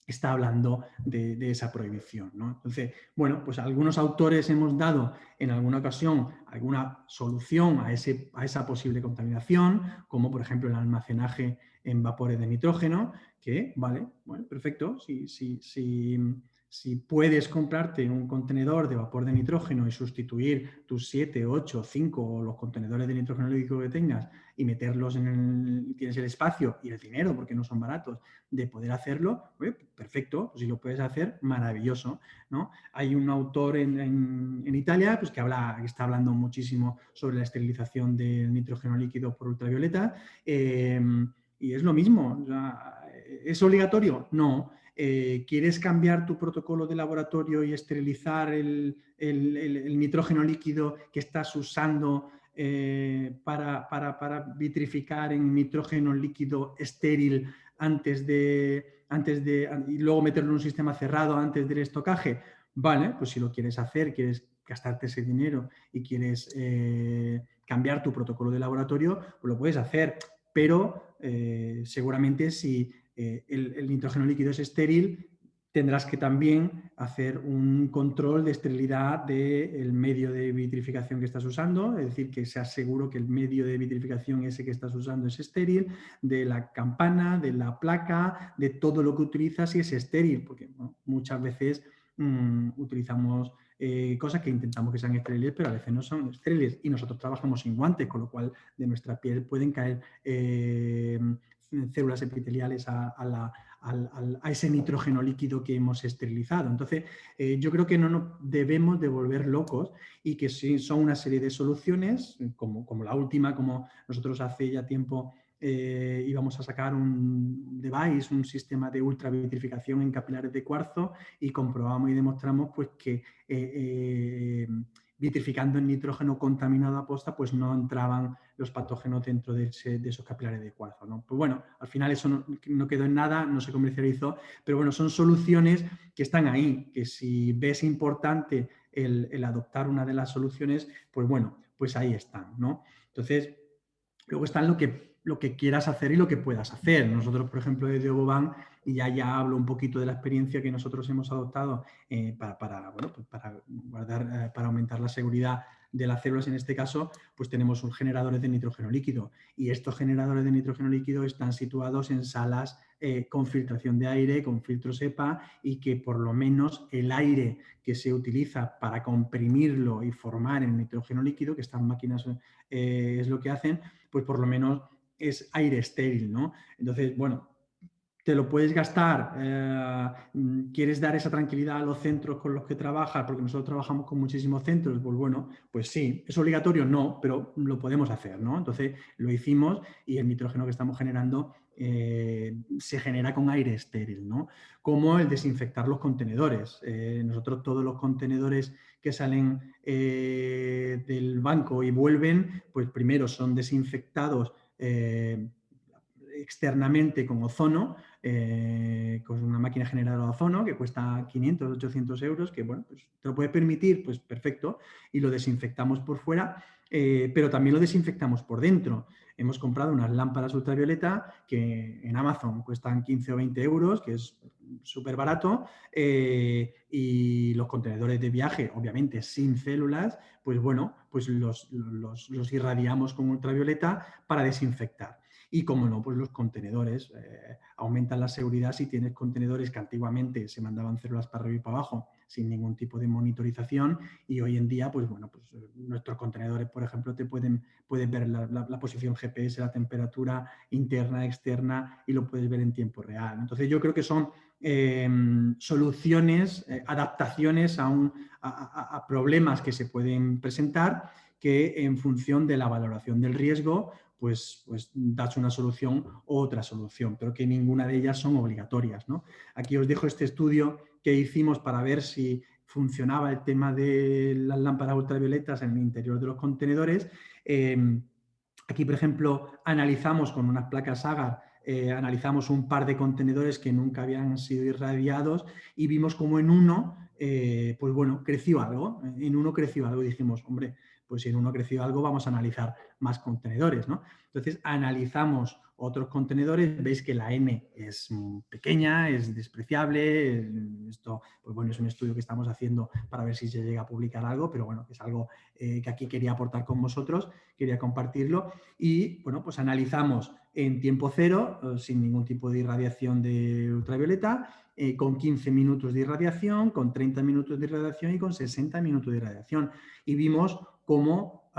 está hablando de esa prohibición, ¿no? Entonces, bueno, pues algunos autores hemos dado en alguna ocasión alguna solución a esa posible contaminación, como por ejemplo el almacenaje en vapores de nitrógeno, que, vale, bueno, perfecto, si puedes comprarte un contenedor de vapor de nitrógeno y sustituir tus 7, 8, 5 o los contenedores de nitrógeno líquido que tengas y meterlos tienes el espacio y el dinero, porque no son baratos, de poder hacerlo, perfecto, pues si lo puedes hacer, maravilloso, ¿no? Hay un autor en Italia pues, que está hablando muchísimo sobre la esterilización del nitrógeno líquido por ultravioleta, y es lo mismo. O sea, ¿es obligatorio? No. ¿Quieres cambiar tu protocolo de laboratorio y esterilizar el nitrógeno líquido que estás usando para vitrificar en nitrógeno líquido estéril y luego meterlo en un sistema cerrado antes del estocaje? Vale, pues si lo quieres hacer, quieres gastarte ese dinero y quieres cambiar tu protocolo de laboratorio, pues lo puedes hacer, pero seguramente si el nitrógeno líquido es estéril, tendrás que también hacer un control de esterilidad del medio de vitrificación que estás usando, es decir, que seas seguro que el medio de vitrificación ese que estás usando es estéril, de la campana, de la placa, de todo lo que utilizas si es estéril, porque bueno, muchas veces utilizamos cosas que intentamos que sean estériles, pero a veces no son estériles, y nosotros trabajamos sin guantes, con lo cual de nuestra piel pueden caer células epiteliales a ese nitrógeno líquido que hemos esterilizado. Entonces, yo creo que no nos debemos de volver locos, y que sí son una serie de soluciones, como la última, como nosotros hace ya tiempo íbamos a sacar un device, un sistema de ultravitrificación en capilares de cuarzo, y comprobamos y demostramos pues, que vitrificando en nitrógeno contaminado a posta, pues no entraban los patógenos dentro de esos capilares de cuarzo, ¿no? Pues bueno, al final eso no quedó en nada, no se comercializó, pero bueno, son soluciones que están ahí, que si ves importante el adoptar una de las soluciones, pues bueno, pues ahí están, ¿no? Entonces, luego están lo que quieras hacer y lo que puedas hacer. Nosotros, por ejemplo, desde Obobank, y ya hablo un poquito de la experiencia que nosotros hemos adoptado para aumentar la seguridad de las células. En este caso, pues tenemos generadores de nitrógeno líquido, y estos generadores de nitrógeno líquido están situados en salas con filtración de aire, con filtros EPA, y que por lo menos el aire que se utiliza para comprimirlo y formar el nitrógeno líquido, que estas máquinas es lo que hacen, pues por lo menos es aire estéril, ¿no? Entonces, bueno, te lo puedes gastar, quieres dar esa tranquilidad a los centros con los que trabajas, porque nosotros trabajamos con muchísimos centros, pues bueno, pues sí, ¿es obligatorio? No, pero lo podemos hacer, ¿no? Entonces lo hicimos, y el nitrógeno que estamos generando se genera con aire estéril, ¿no? Como el desinfectar los contenedores. Nosotros todos los contenedores que salen del banco y vuelven, pues primero son desinfectados externamente con ozono, con una máquina generadora de ozono que cuesta 500, 800 euros, que bueno, pues te lo puedes permitir, pues perfecto, y lo desinfectamos por fuera, pero también lo desinfectamos por dentro. Hemos comprado unas lámparas ultravioleta que en Amazon cuestan 15 o 20 euros, que es súper barato, y los contenedores de viaje, obviamente sin células, pues bueno, pues los irradiamos con ultravioleta para desinfectar. Y como no, pues los contenedores aumentan la seguridad si tienes contenedores que antiguamente se mandaban células para arriba y para abajo sin ningún tipo de monitorización, y hoy en día, pues bueno, pues nuestros contenedores, por ejemplo, pueden ver la posición GPS, la temperatura interna, externa, y lo puedes ver en tiempo real. Entonces yo creo que son soluciones, adaptaciones a problemas que se pueden presentar, que en función de la valoración del riesgo, pues das una solución u otra solución, pero que ninguna de ellas son obligatorias, ¿no? Aquí os dejo este estudio que hicimos para ver si funcionaba el tema de las lámparas ultravioletas en el interior de los contenedores. Aquí, por ejemplo, analizamos con unas placas agar, analizamos un par de contenedores que nunca habían sido irradiados y vimos como en uno, pues bueno, creció algo. En uno creció algo y dijimos, hombre, pues si en uno creció algo vamos a analizar más contenedores, ¿no? Entonces analizamos otros contenedores, veis que la N es pequeña, es despreciable. Esto, pues bueno, es un estudio que estamos haciendo para ver si se llega a publicar algo, pero bueno, es algo que aquí quería aportar con vosotros, quería compartirlo. Y bueno, pues analizamos en tiempo cero, sin ningún tipo de irradiación de ultravioleta, con 15 minutos de irradiación, con 30 minutos de irradiación y con 60 minutos de irradiación. Y vimos cómo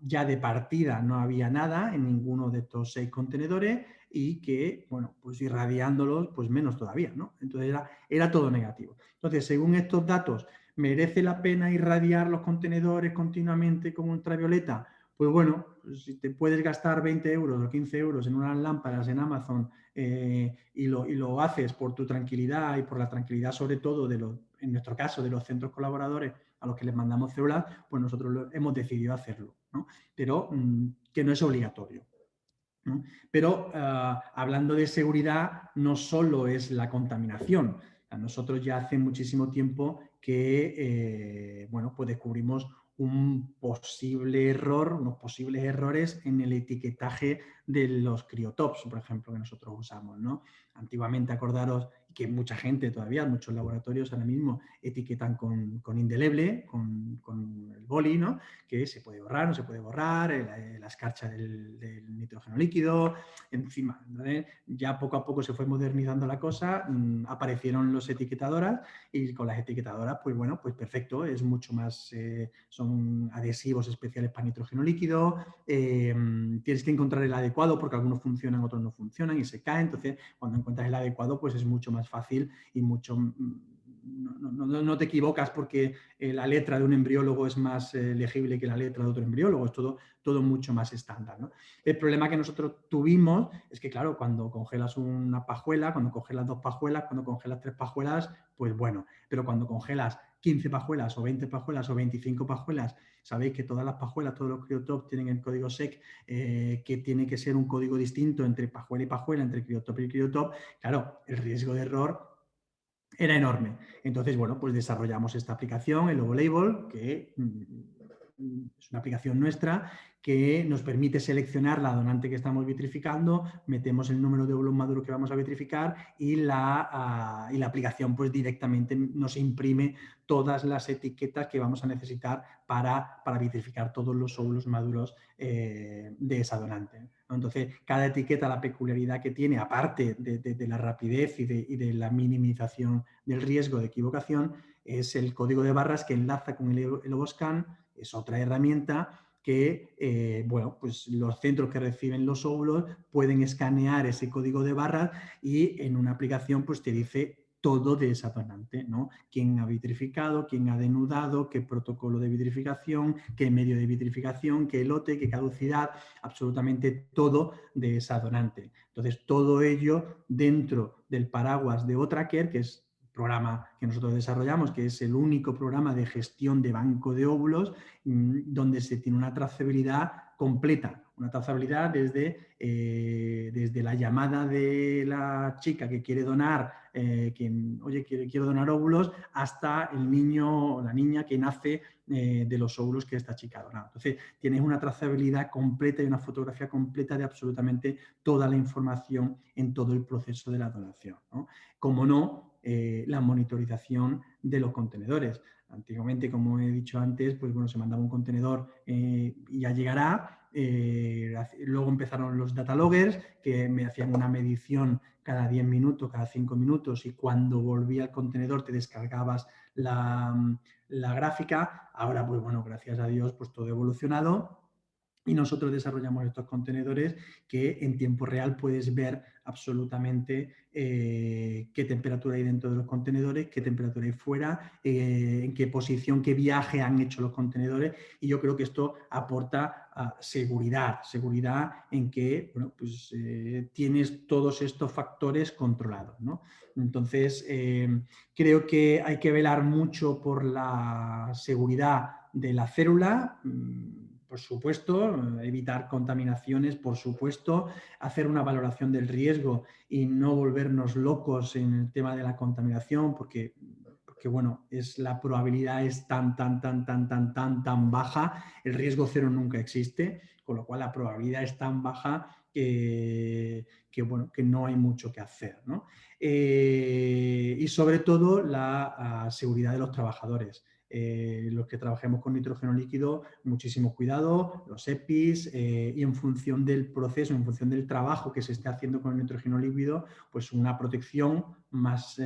ya de partida no había nada en ninguno de estos 6 contenedores y que, bueno, pues irradiándolos, pues menos todavía, ¿no? Entonces era todo negativo. Entonces, según estos datos, ¿merece la pena irradiar los contenedores continuamente con ultravioleta? Pues bueno, si te puedes gastar 20 euros o 15 euros en unas lámparas en Amazon y lo haces por tu tranquilidad y por la tranquilidad sobre todo en nuestro caso, de los centros colaboradores a los que les mandamos células, pues nosotros hemos decidido hacerlo, ¿no? Pero que no es obligatorio, ¿no? Pero hablando de seguridad, no solo es la contaminación. Nosotros ya hace muchísimo tiempo que bueno, pues descubrimos un posible error, unos posibles errores en el etiquetaje de los criotops, por ejemplo, que nosotros usamos, ¿no? Antiguamente, acordaros que mucha gente todavía, muchos laboratorios ahora mismo etiquetan con indeleble, con el boli, ¿no? Que se puede borrar, no se puede borrar, la escarcha del nitrógeno líquido, encima, ¿vale? Ya poco a poco se fue modernizando la cosa, aparecieron los etiquetadoras y con las etiquetadoras, pues bueno, pues perfecto, es mucho más, son adhesivos especiales para nitrógeno líquido, tienes que encontrar el adecuado porque algunos funcionan, otros no funcionan y se caen, entonces cuando encuentras el adecuado pues es mucho más fácil y mucho... No te equivocas porque la letra de un embriólogo es más legible que la letra de otro embriólogo, es todo mucho más estándar, ¿no? El problema que nosotros tuvimos es que, claro, cuando congelas una pajuela, cuando congelas 2 pajuelas, cuando congelas 3 pajuelas, pues bueno, pero cuando congelas 15 pajuelas o 20 pajuelas o 25 pajuelas, sabéis que todas las pajuelas, todos los criotops tienen el código SEC, que tiene que ser un código distinto entre pajuela y pajuela, entre criotop y criotop. Claro, el riesgo de error era enorme. Entonces, bueno, pues desarrollamos esta aplicación, el Logo-Label, que es una aplicación nuestra que nos permite seleccionar la donante que estamos vitrificando, metemos el número de óvulos maduros que vamos a vitrificar y la aplicación pues directamente nos imprime todas las etiquetas que vamos a necesitar para vitrificar todos los óvulos maduros de esa donante. Entonces, cada etiqueta, la peculiaridad que tiene, aparte de la rapidez y de la minimización del riesgo de equivocación, es el código de barras que enlaza con el Ovoscan, es otra herramienta que, bueno, pues los centros que reciben los óvulos pueden escanear ese código de barras y en una aplicación pues te dice todo de esa donante, ¿no? Quién ha vitrificado, quién ha denudado, qué protocolo de vitrificación, qué medio de vitrificación, qué lote, qué caducidad, absolutamente todo de esa donante. Entonces, todo ello dentro del paraguas de OtraCare, que es el programa que nosotros desarrollamos, que es el único programa de gestión de banco de óvulos donde se tiene una trazabilidad completa, Una trazabilidad desde la llamada de la chica que quiere donar, oye, quiero donar óvulos, hasta el niño o la niña que nace de los óvulos que esta chica ha donado. Entonces, tienes una trazabilidad completa y una fotografía completa de absolutamente toda la información en todo el proceso de la donación, ¿no? Como no, la monitorización de los contenedores. Antiguamente, como he dicho antes, pues bueno, se mandaba un contenedor y ya llegará. Luego empezaron los data loggers, que me hacían una medición cada 10 minutos, cada 5 minutos, y cuando volvía al contenedor te descargabas la gráfica. Ahora, pues bueno, gracias a Dios, pues todo ha evolucionado. Y nosotros desarrollamos estos contenedores que en tiempo real puedes ver absolutamente qué temperatura hay dentro de los contenedores, qué temperatura hay fuera, en qué posición, qué viaje han hecho los contenedores. Y yo creo que esto aporta seguridad en que bueno, pues, tienes todos estos factores controlados, ¿no? Entonces, creo que hay que velar mucho por la seguridad de la célula. Por supuesto, evitar contaminaciones, por supuesto, hacer una valoración del riesgo y no volvernos locos en el tema de la contaminación, porque bueno, la probabilidad es tan baja, el riesgo cero nunca existe, con lo cual la probabilidad es tan baja que bueno, que no hay mucho que hacer, ¿no? Y sobre todo la seguridad de los trabajadores. Los que trabajemos con nitrógeno líquido, muchísimo cuidado, los EPIs, y en función del proceso, en función del trabajo que se esté haciendo con el nitrógeno líquido, pues una protección más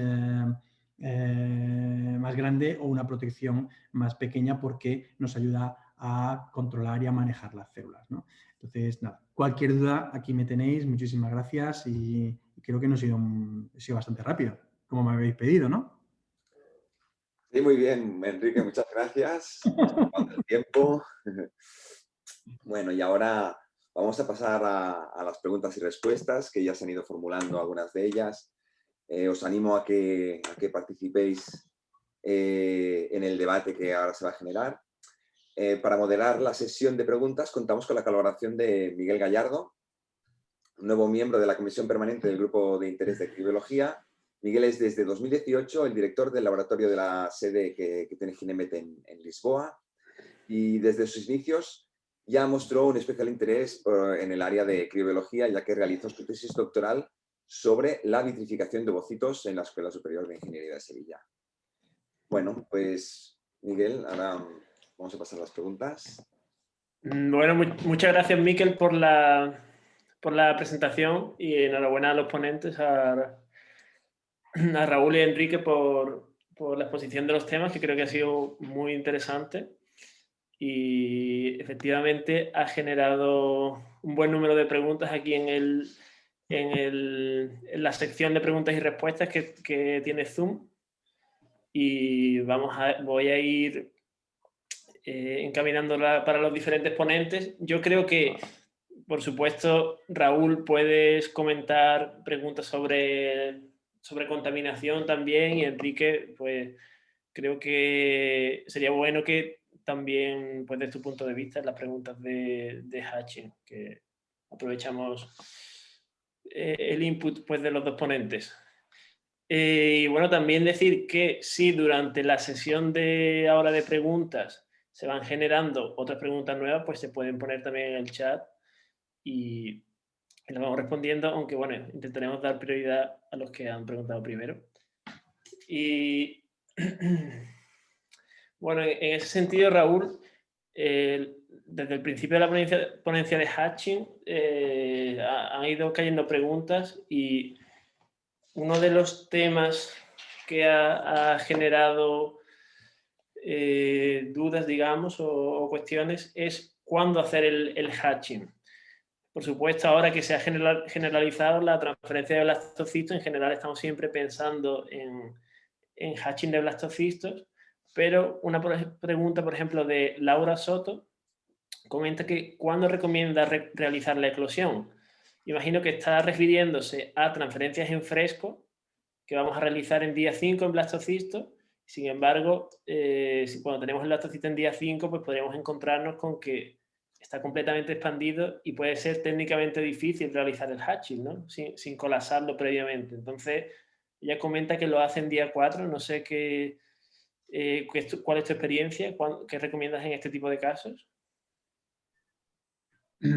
grande o una protección más pequeña, porque nos ayuda a controlar y a manejar las células, ¿no? Entonces, nada, cualquier duda, aquí me tenéis. Muchísimas gracias y creo que no he sido bastante rápido, como me habéis pedido, ¿no? Sí, muy bien, Enrique, muchas gracias. El tiempo. Bueno, y ahora vamos a pasar a las preguntas y respuestas, que ya se han ido formulando algunas de ellas. Os animo a que participéis en el debate que ahora se va a generar. Para moderar la sesión de preguntas contamos con la colaboración de Miguel Gallardo, nuevo miembro de la Comisión Permanente del Grupo de Interés de Criobiología. Miguel es desde 2018 el director del laboratorio de la sede que tiene Ginemet en Lisboa, y desde sus inicios ya mostró un especial interés en el área de criobiología, ya que realizó su tesis doctoral sobre la vitrificación de ovocitos en la Escuela Superior de Ingeniería de Sevilla. Bueno, pues Miguel, ahora vamos a pasar a las preguntas. Bueno, muchas gracias, Miquel, por la presentación, y enhorabuena a los ponentes, a Raúl y a Enrique por la exposición de los temas, que creo que ha sido muy interesante y efectivamente ha generado un buen número de preguntas aquí en la sección de preguntas y respuestas que tiene Zoom, y voy a ir encaminándola para los diferentes ponentes. Yo creo que, por supuesto, Raúl, puedes comentar preguntas sobre contaminación también, y Enrique, pues creo que sería bueno que también, pues desde tu punto de vista, las preguntas de hatching, que aprovechamos el input, pues, de los dos ponentes. Y bueno, también decir que si durante la sesión de ahora de preguntas se van generando otras preguntas nuevas, pues se pueden poner también en el chat y las vamos respondiendo, aunque bueno, intentaremos dar prioridad a los que han preguntado primero. Y bueno, en ese sentido, Raúl, desde el principio de la ponencia de hatching han ido cayendo preguntas, y uno de los temas que ha generado dudas, digamos, o cuestiones, es cuándo hacer el hatching. Por supuesto, ahora que se ha generalizado la transferencia de blastocitos, en general estamos siempre pensando en hatching de blastocistos, pero una pregunta, por ejemplo, de Laura Soto, comenta que ¿cuándo recomienda realizar la eclosión? Imagino que está refiriéndose a transferencias en fresco que vamos a realizar en día 5 en blastocisto. Sin embargo, cuando tenemos el blastocisto en día 5, pues podríamos encontrarnos con que está completamente expandido y puede ser técnicamente difícil realizar el hatching, ¿no? Sin colapsarlo previamente. Entonces, ella comenta que lo hace en día 4, no sé cuál es tu experiencia, qué recomiendas en este tipo de casos.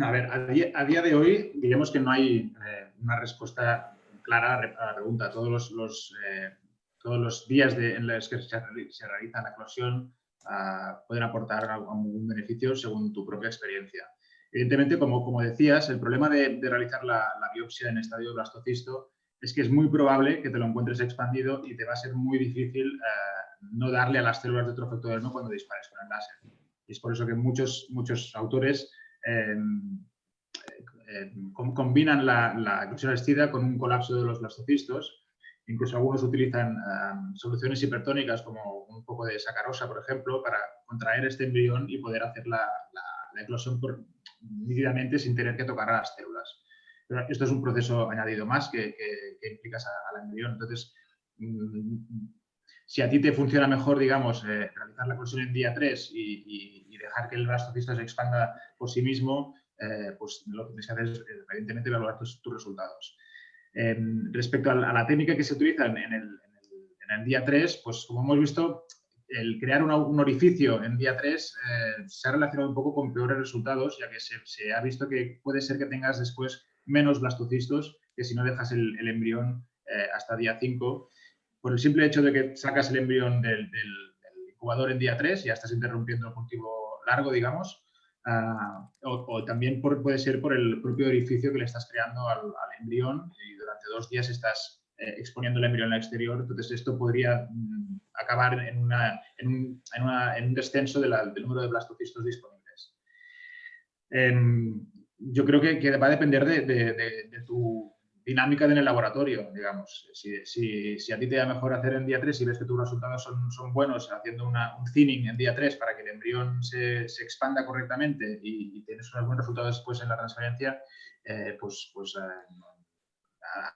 A ver, a día de hoy, digamos que no hay una respuesta clara a la pregunta. Todos los días en los que se realiza la eclosión pueden aportar algún beneficio según tu propia experiencia. Evidentemente, como decías, el problema de realizar la biopsia en estadio blastocisto es que es muy probable que te lo encuentres expandido y te va a ser muy difícil no darle a las células de otro efectodermo cuando dispares con el láser. Y es por eso que muchos autores combinan la eclosión asistida con un colapso de los blastocistos. Incluso algunos utilizan soluciones hipertónicas como un poco de sacarosa, por ejemplo, para contraer este embrión y poder hacer la eclosión nítidamente sin tener que tocar a las células. Pero esto es un proceso añadido más que implicas al embrión. Entonces, si a ti te funciona mejor, digamos, realizar la eclosión en día 3 y dejar que el blastocisto se expanda por sí mismo, pues lo que tienes que hacer es, evidentemente, evaluar tus resultados. Respecto a la técnica que se utiliza en el día 3, pues como hemos visto, el crear un orificio en día 3 se ha relacionado un poco con peores resultados, ya que se ha visto que puede ser que tengas después menos blastocistos que si no dejas el embrión hasta día 5, por el simple hecho de que sacas el embrión del incubador en día 3, ya estás interrumpiendo el cultivo largo, digamos, o también puede ser por el propio orificio que le estás creando al embrión y durante 2 días estás exponiendo el embrión al exterior. Entonces, esto podría acabar en un descenso del número de blastocistos disponibles. Yo creo que va a depender de tu dinámica en el laboratorio, digamos. Si a ti te da mejor hacer en día 3 y ves que tus resultados son buenos haciendo un thinning en día 3 para que el embrión se expanda correctamente y tienes unos buenos resultados después en la transferencia, pues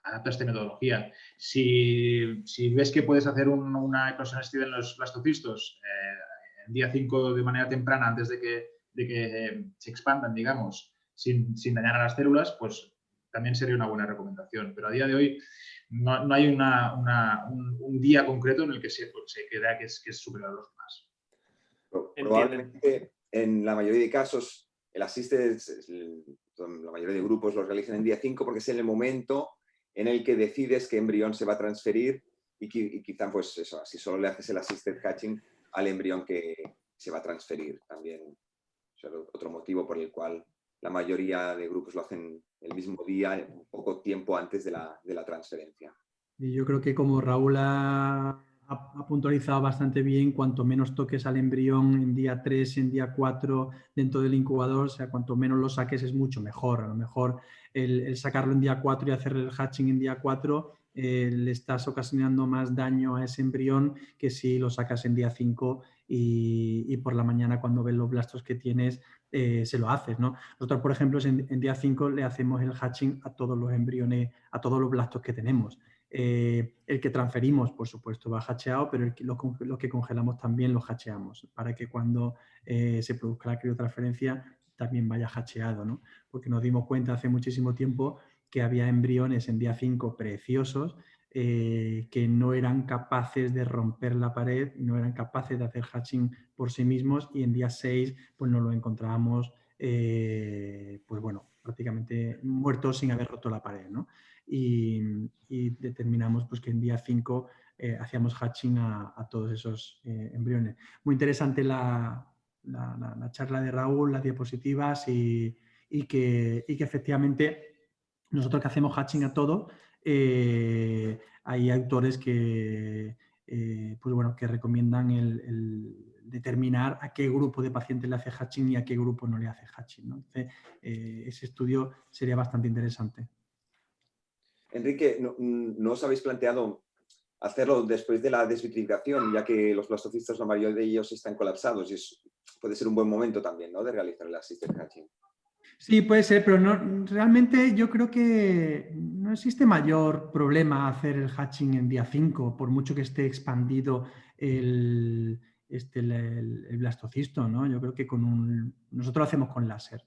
adapta esta metodología. Si ves que puedes hacer una eclosión asistida en los blastocistos en día 5 de manera temprana antes de que se expandan, digamos, sin dañar a las células, pues también sería una buena recomendación. Pero a día de hoy no hay un día concreto en el que se crea que es superior a los demás. Probablemente en la mayoría de casos el assisted, la mayoría de grupos lo realizan en día 5 porque es en el momento en el que decides qué embrión se va a transferir y quizá pues eso, si solo le haces el assisted hatching al embrión que se va a transferir también. O sea, otro motivo por el cual la mayoría de grupos lo hacen el mismo día, poco tiempo antes de la transferencia. Y yo creo que como Raúl ha puntualizado bastante bien, cuanto menos toques al embrión en día 3, en día 4 dentro del incubador, o sea, cuanto menos lo saques es mucho mejor. A lo mejor el sacarlo en día 4 y hacer el hatching en día 4 le estás ocasionando más daño a ese embrión que si lo sacas en día 5 y por la mañana cuando ves los blastos que tienes se lo haces, ¿no? Nosotros, por ejemplo, en día 5 le hacemos el hatching a todos los embriones, a todos los blastos que tenemos. El que transferimos, por supuesto, va hatcheado, pero lo que congelamos también lo hatcheamos para que cuando se produzca la criotransferencia también vaya hatcheado, ¿no? Porque nos dimos cuenta hace muchísimo tiempo que había embriones en día 5 preciosos que no eran capaces de romper la pared, no eran capaces de hacer hatching por sí mismos y en día 6 pues nos lo encontrábamos pues bueno, prácticamente muertos sin haber roto la pared, ¿no? Y determinamos pues, que en día 5 hacíamos hatching a todos esos embriones. Muy interesante la charla de Raúl, las diapositivas y que efectivamente nosotros que hacemos hatching a todo, hay autores que, pues bueno, que recomiendan el determinar a qué grupo de pacientes le hace hatching y a qué grupo no le hace hatching, ¿no? Entonces, ese estudio sería bastante interesante. Enrique, ¿no os habéis planteado hacerlo después de la desvitrificación, ya que los blastocistos, la mayoría de ellos están colapsados y puede ser un buen momento también, ¿no?, de realizar el assisted hatching? Sí, puede ser, pero no, realmente yo creo que no existe mayor problema hacer el hatching en día 5, por mucho que esté expandido el el blastocisto, ¿no? Yo creo que nosotros lo hacemos con láser.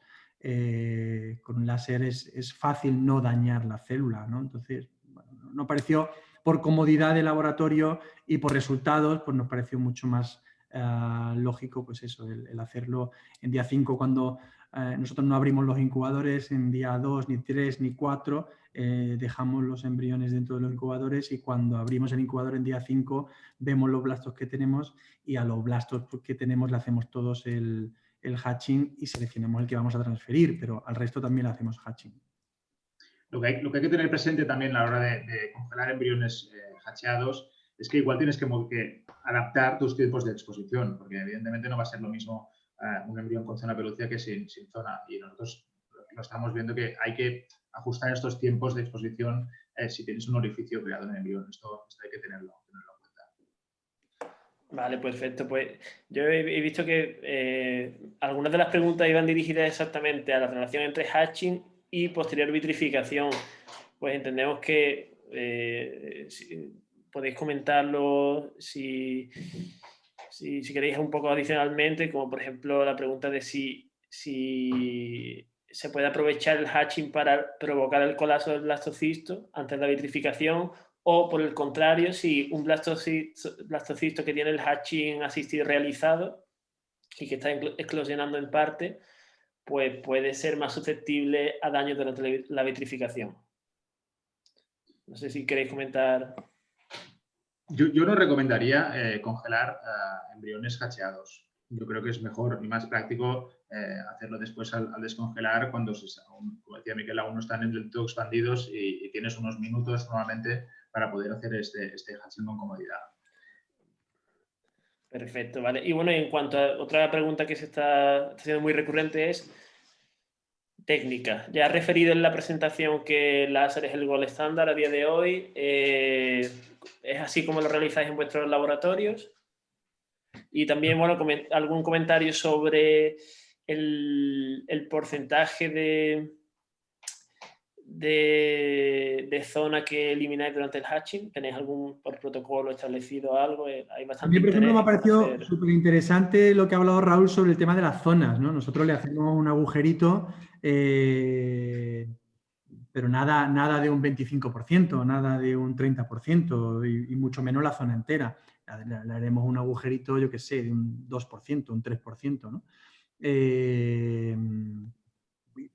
Con un láser es fácil no dañar la célula, ¿no? Entonces, bueno, nos pareció, por comodidad de laboratorio y por resultados, pues nos pareció mucho más lógico, pues eso, el hacerlo en día 5 cuando nosotros no abrimos los incubadores, en día 2, ni 3, ni 4, dejamos los embriones dentro de los incubadores y cuando abrimos el incubador en día 5 vemos los blastos que tenemos y a los blastos que tenemos le hacemos todos el hatching y seleccionamos el que vamos a transferir, pero al resto también le hacemos hatching. Lo que hay que tener presente también a la hora de congelar embriones hatcheados es que igual tienes que adaptar tus tiempos de exposición, porque evidentemente no va a ser lo mismo un embrión con zona pelúcida que sin zona. Y nosotros lo estamos viendo que hay que ajustar estos tiempos de exposición si tienes un orificio creado en el embrión. Esto hay que tenerlo en cuenta. Vale, perfecto. Pues yo he visto que algunas de las preguntas iban dirigidas exactamente a la relación entre hatching y posterior vitrificación. Pues entendemos que si podéis comentarlo si queréis un poco adicionalmente, como por ejemplo la pregunta de si se puede aprovechar el hatching para provocar el colapso del blastocisto antes de la vitrificación, o por el contrario, si un blastocisto que tiene el hatching asistido realizado y que está eclosionando en parte, pues puede ser más susceptible a daños durante la vitrificación. No sé si queréis comentar. Yo no recomendaría congelar embriones hatcheados. Yo creo que es mejor y más práctico hacerlo después al descongelar cuando, como decía Miquel, aún no están del todo expandidos y tienes unos minutos normalmente para poder hacer este hatching con comodidad. Perfecto, vale. Y bueno, en cuanto a otra pregunta que se está siendo muy recurrente es técnica. Ya has referido en la presentación que el láser es el gold estándar a día de hoy. ¿Es así como lo realizáis en vuestros laboratorios? Y también, bueno, algún comentario sobre el porcentaje de zona que elimináis durante el hatching. ¿Tenéis algún por protocolo establecido algo? Hay bastante A mí, por ejemplo, me ha parecido hacer... súper interesante lo que ha hablado Raúl sobre el tema de las zonas, ¿no? Nosotros le hacemos un agujerito, pero nada de un 25%, nada de un 30% y mucho menos la zona entera. Le haremos un agujerito, yo qué sé, de un 2%, un 3%, ¿no?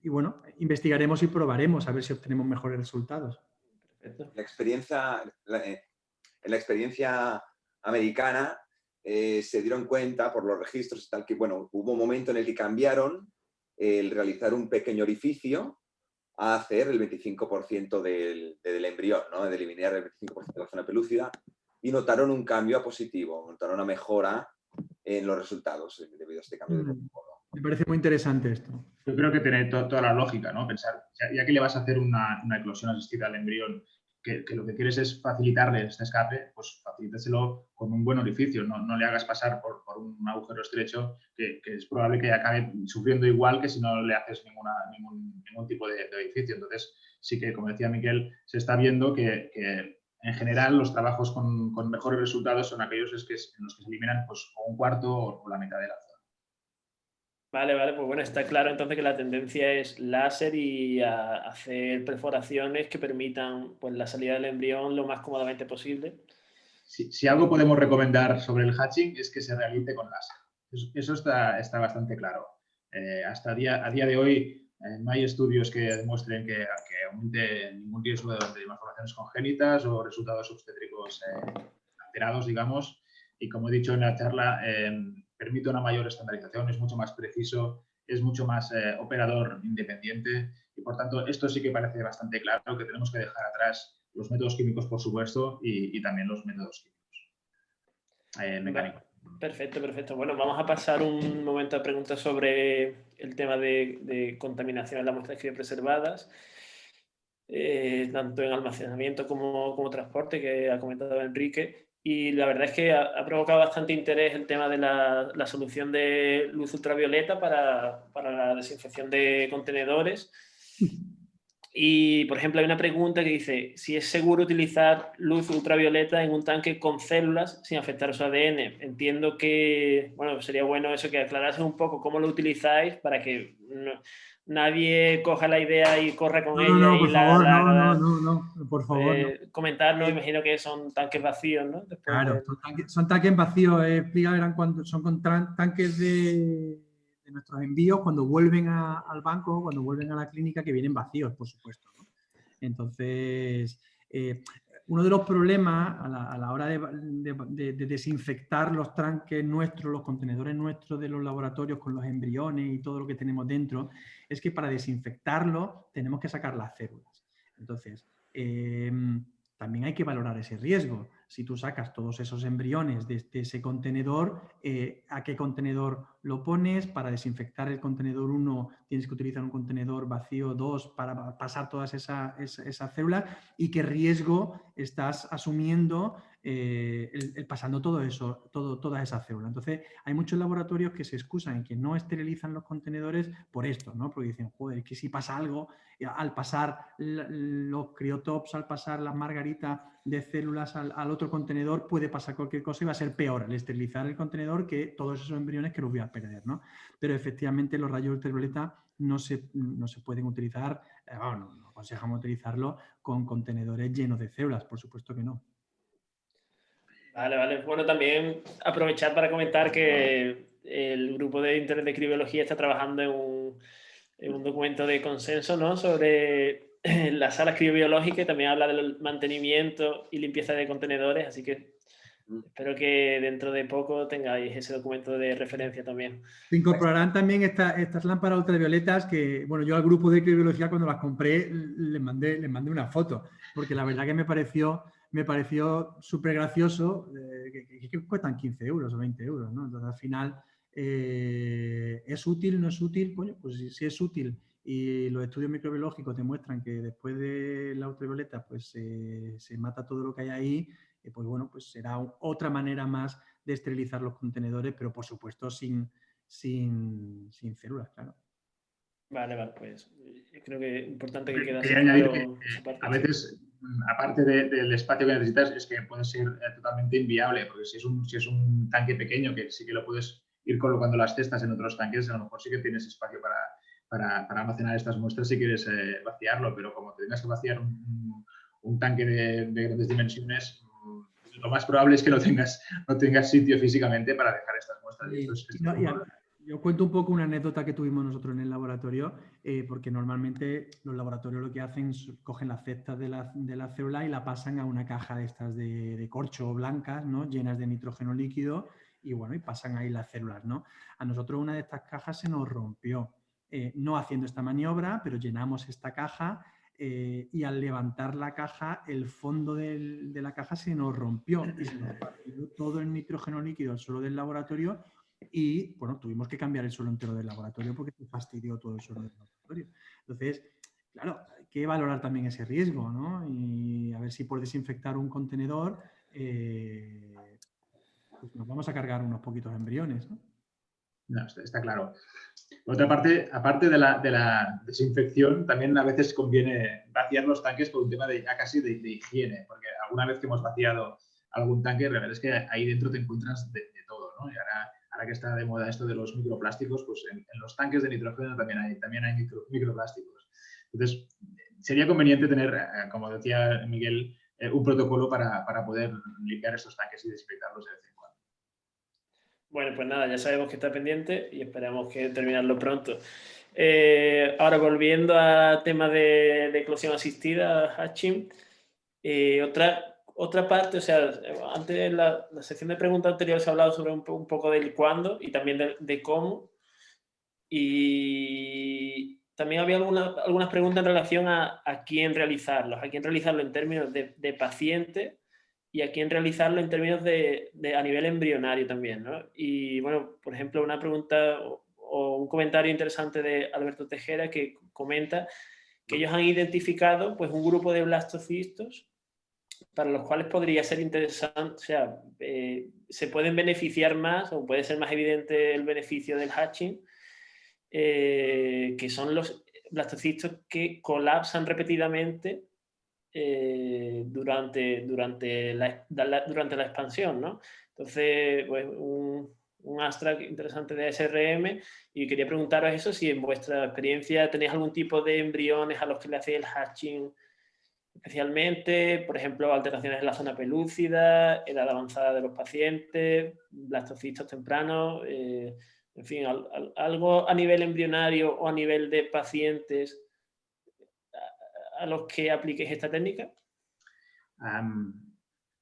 Y bueno, investigaremos y probaremos a ver si obtenemos mejores resultados. En la experiencia americana se dieron cuenta por los registros y tal que, bueno, hubo un momento en el que cambiaron el realizar un pequeño orificio a hacer el 25% del embrión, ¿no? De eliminar el 25% de la zona pelúcida, y notaron un cambio a positivo, notaron una mejora en los resultados debido a este cambio de protocolo. Me parece muy interesante esto. Yo creo que tiene toda la lógica, ¿no? Pensar, ya que le vas a hacer una eclosión asistida al embrión, que lo que quieres es facilitarle este escape, pues facilítaselo con un buen orificio, no le hagas pasar por un agujero estrecho que es probable que acabe sufriendo igual que si no le haces ningún tipo de orificio. Entonces, sí que, como decía Miquel, se está viendo que en general los trabajos con mejores resultados son aquellos en los que se eliminan pues, o un cuarto o la mitad de la zona. Vale, pues bueno, está claro entonces que la tendencia es láser y a hacer perforaciones que permitan pues, la salida del embrión lo más cómodamente posible. Si algo podemos recomendar sobre el hatching es que se realice con láser. Eso está bastante claro. A día de hoy no hay estudios que demuestren que aumente ningún riesgo de malformaciones congénitas o resultados obstétricos alterados, digamos. Y como he dicho en la charla, permite una mayor estandarización, es mucho más preciso, es mucho más operador independiente y, por tanto, esto sí que parece bastante claro que tenemos que dejar atrás los métodos químicos, por supuesto, y también los métodos químicos mecánicos. Perfecto. Bueno, vamos a pasar un momento a preguntas sobre el tema de contaminación en las muestras criopreservadas, tanto en almacenamiento como transporte, que ha comentado Enrique. Y la verdad es que ha provocado bastante interés el tema de la solución de luz ultravioleta para la desinfección de contenedores. Y, por ejemplo, hay una pregunta que dice si es seguro utilizar luz ultravioleta en un tanque con células sin afectar su ADN. Entiendo que, bueno, sería bueno eso, que aclarases un poco cómo lo utilizáis para que nadie coja la idea y corra con ella No, y por favor, la haga. no, por favor, no. Comentarlo, imagino que son tanques vacíos, ¿no? Después Claro, de... son tanques vacíos, verán cuando son tanques de nuestros envíos cuando vuelven al banco, cuando vuelven a la clínica, que vienen vacíos, por supuesto, ¿no? Entonces, uno de los problemas a la hora de desinfectar los tanques nuestros, los contenedores nuestros de los laboratorios con los embriones y todo lo que tenemos dentro, es que para desinfectarlo tenemos que sacar las células. Entonces, también hay que valorar ese riesgo. Si tú sacas todos esos embriones de ese contenedor, ¿a qué contenedor lo pones? Para desinfectar el contenedor 1 tienes que utilizar un contenedor vacío 2 para pasar todas esas células, y qué riesgo estás asumiendo el pasando todo eso, todas esas células. Entonces, hay muchos laboratorios que se excusan en que no esterilizan los contenedores por esto, ¿no? Porque dicen, joder, que si pasa algo, al pasar los criotops, al pasar las margaritas de células al otro contenedor, puede pasar cualquier cosa y va a ser peor el esterilizar el contenedor que todos esos embriones que los voy a perder, ¿no? Pero efectivamente los rayos ultravioleta no se pueden utilizar, no aconsejamos utilizarlo con contenedores llenos de células, por supuesto que no. Vale, vale. Bueno, también aprovechar para comentar que el grupo de Internet de Criobiología está trabajando en un documento de consenso, ¿no? Sobre las salas criobiológicas, y también habla del mantenimiento y limpieza de contenedores, así que espero que dentro de poco tengáis ese documento de referencia también. Se incorporarán también estas lámparas ultravioletas que, bueno, yo al grupo de criobiología cuando las compré les mandé una foto, porque la verdad que me pareció súper gracioso, que cuestan 15 euros o 20 euros, ¿no? Entonces al final, ¿es útil, no es útil? Coño, pues si es útil y los estudios microbiológicos demuestran que después de la ultravioleta pues se mata todo lo que hay ahí, pues bueno, pues será otra manera más de esterilizar los contenedores, pero por supuesto sin células, claro. Vale, vale, pues yo creo que es importante que quede Quería añadir que parte. a veces, aparte del espacio que necesitas, es que puede ser totalmente inviable, porque si es un tanque pequeño, que sí que lo puedes ir colocando las cestas en otros tanques, a lo mejor sí que tienes espacio para almacenar estas muestras si quieres vaciarlo, pero como tengas que vaciar un tanque de grandes dimensiones, lo más probable es que no tengas sitio físicamente para dejar estas muestras. Yo cuento un poco una anécdota que tuvimos nosotros en el laboratorio, porque normalmente los laboratorios lo que hacen es cogen las cestas de la célula y la pasan a una caja de estas de corcho blancas, ¿no? Llenas de nitrógeno líquido, y bueno, y pasan ahí las células, ¿no? A nosotros una de estas cajas se nos rompió, no haciendo esta maniobra, pero llenamos esta caja. Y al levantar la caja, el fondo de la caja se nos rompió y se nos partió todo el nitrógeno líquido al suelo del laboratorio, y bueno, tuvimos que cambiar el suelo entero del laboratorio porque se fastidió todo el suelo del laboratorio. Entonces, claro, hay que valorar también ese riesgo, ¿no? Y a ver si por desinfectar un contenedor pues nos vamos a cargar unos poquitos embriones, ¿no? No, está claro. Por otra parte, aparte de la desinfección, también a veces conviene vaciar los tanques por un tema casi de higiene, porque alguna vez que hemos vaciado algún tanque, la verdad es que ahí dentro te encuentras de todo, ¿no? Y ahora que está de moda esto de los microplásticos, pues en los tanques de nitrógeno también hay microplásticos. Entonces, sería conveniente tener, como decía Miguel, un protocolo para poder limpiar estos tanques y desinfectarlos de vez en cuando. Bueno, pues nada, ya sabemos que está pendiente y esperamos que terminarlo pronto. Ahora, volviendo al tema de eclosión asistida, hatching, otra parte, o sea, antes en la sección de preguntas anterior se ha hablado sobre un poco del cuándo y también de cómo. Y también había algunas preguntas en relación a quién realizarlo en términos de paciente, y a quién realizarlo en términos a nivel embrionario también, ¿no? Y bueno, por ejemplo, una pregunta o un comentario interesante de Alberto Tejera, que comenta que ellos han identificado pues un grupo de blastocistos para los cuales podría ser interesante, o sea, se pueden beneficiar más, o puede ser más evidente el beneficio del hatching, que son blastocistos que colapsan repetidamente durante la expansión, ¿no? Entonces, pues un abstract interesante de SRM, y quería preguntaros eso, si en vuestra experiencia tenéis algún tipo de embriones a los que le hacéis el hatching especialmente, por ejemplo, alteraciones en la zona pelúcida, edad avanzada de los pacientes, blastocistos tempranos, en fin, algo a nivel embrionario o a nivel de pacientes a los que apliquéis esta técnica.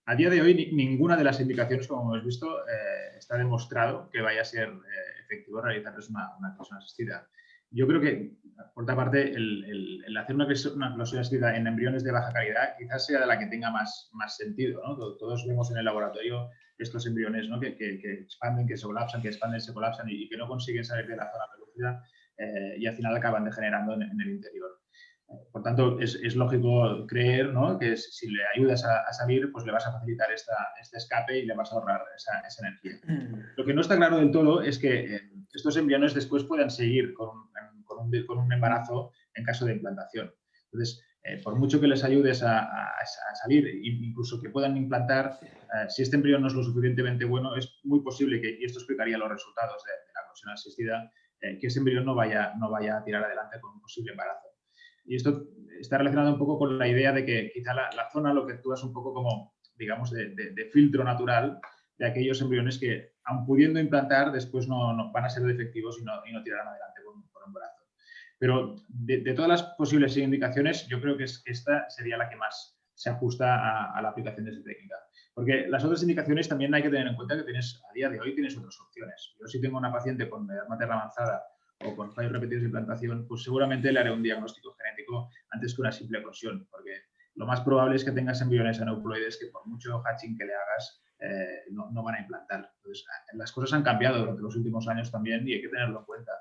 A día de hoy, ninguna de las indicaciones, como hemos visto, está demostrado que vaya a ser efectivo realizarles una eclosión asistida. Yo creo que, por otra parte, el hacer una eclosión asistida en embriones de baja calidad quizás sea de la que tenga más sentido, ¿no? Todos vemos en el laboratorio estos embriones, ¿no? que expanden, que se colapsan, que expanden, se colapsan y que no consiguen salir de la zona pelúcida y al final acaban degenerando en el interior. Por tanto, es lógico creer, ¿no?, que si le ayudas a salir, pues le vas a facilitar este escape y le vas a ahorrar esa energía. Lo que no está claro del todo es que estos embriones después puedan seguir con un embarazo en caso de implantación. Entonces, por mucho que les ayudes a salir, incluso que puedan implantar, si este embrión no es lo suficientemente bueno, es muy posible que, y esto explicaría los resultados de la eclosión asistida, que ese embrión no vaya a tirar adelante con un posible embarazo. Y esto está relacionado un poco con la idea de que quizá la zona lo que actúa es un poco como, digamos, de filtro natural de aquellos embriones que, aun pudiendo implantar, después no van a ser defectivos y no tirarán adelante con un embarazo. Pero de todas las posibles indicaciones, yo creo que esta sería la que más se ajusta a la aplicación de esta técnica. Porque las otras indicaciones también hay que tener en cuenta que a día de hoy tienes otras opciones. Yo, si tengo una paciente con edad materna avanzada o con fallos repetidos de implantación, pues seguramente le haré un diagnóstico genético antes que una simple eclosión, porque lo más probable es que tengas embriones aneuploides que, por mucho hatching que le hagas, no van a implantar. Entonces, las cosas han cambiado durante los últimos años también y hay que tenerlo en cuenta.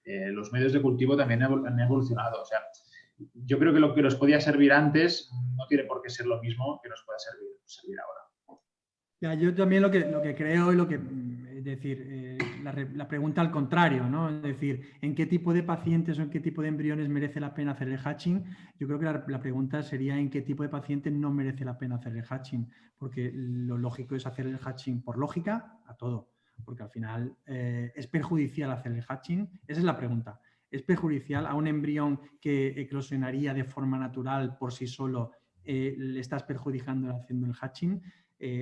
Los medios de cultivo también han evolucionado. O sea, yo creo que lo que nos podía servir antes no tiene por qué ser lo mismo que nos pueda servir ahora. Ya, yo también lo que creo y es decir, la pregunta al contrario, ¿no? Es decir, ¿en qué tipo de pacientes o en qué tipo de embriones merece la pena hacer el hatching? Yo creo que la pregunta sería en qué tipo de pacientes no merece la pena hacer el hatching, porque lo lógico es hacer el hatching por lógica a todo, porque al final es perjudicial hacer el hatching. Esa es la pregunta. ¿Es perjudicial a un embrión que eclosionaría de forma natural por sí solo? ¿Le estás perjudicando haciendo el hatching?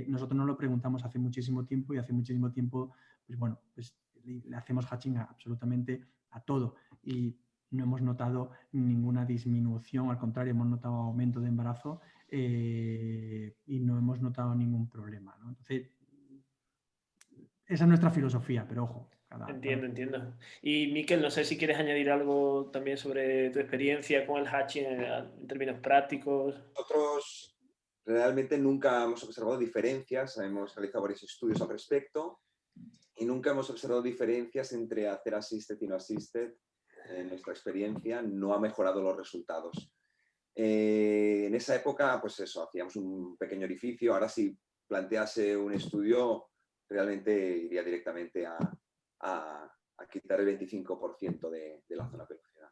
Nosotros nos lo preguntamos hace muchísimo tiempo y hace muchísimo tiempo, pues bueno, pues le hacemos hatching absolutamente a todo y no hemos notado ninguna disminución, al contrario, hemos notado aumento de embarazo y no hemos notado ningún problema, ¿no? Entonces, esa es nuestra filosofía, pero ojo. Entiendo. Y Miquel, no sé si quieres añadir algo también sobre tu experiencia con el hatching en términos prácticos. Nosotros realmente nunca hemos observado diferencias, hemos realizado varios estudios al respecto y nunca hemos observado diferencias entre hacer assisted y no assisted. En nuestra experiencia no ha mejorado los resultados. En esa época, pues eso, hacíamos un pequeño orificio. Ahora, si plantease un estudio, realmente iría directamente a quitar el 25% de la zona pelúcida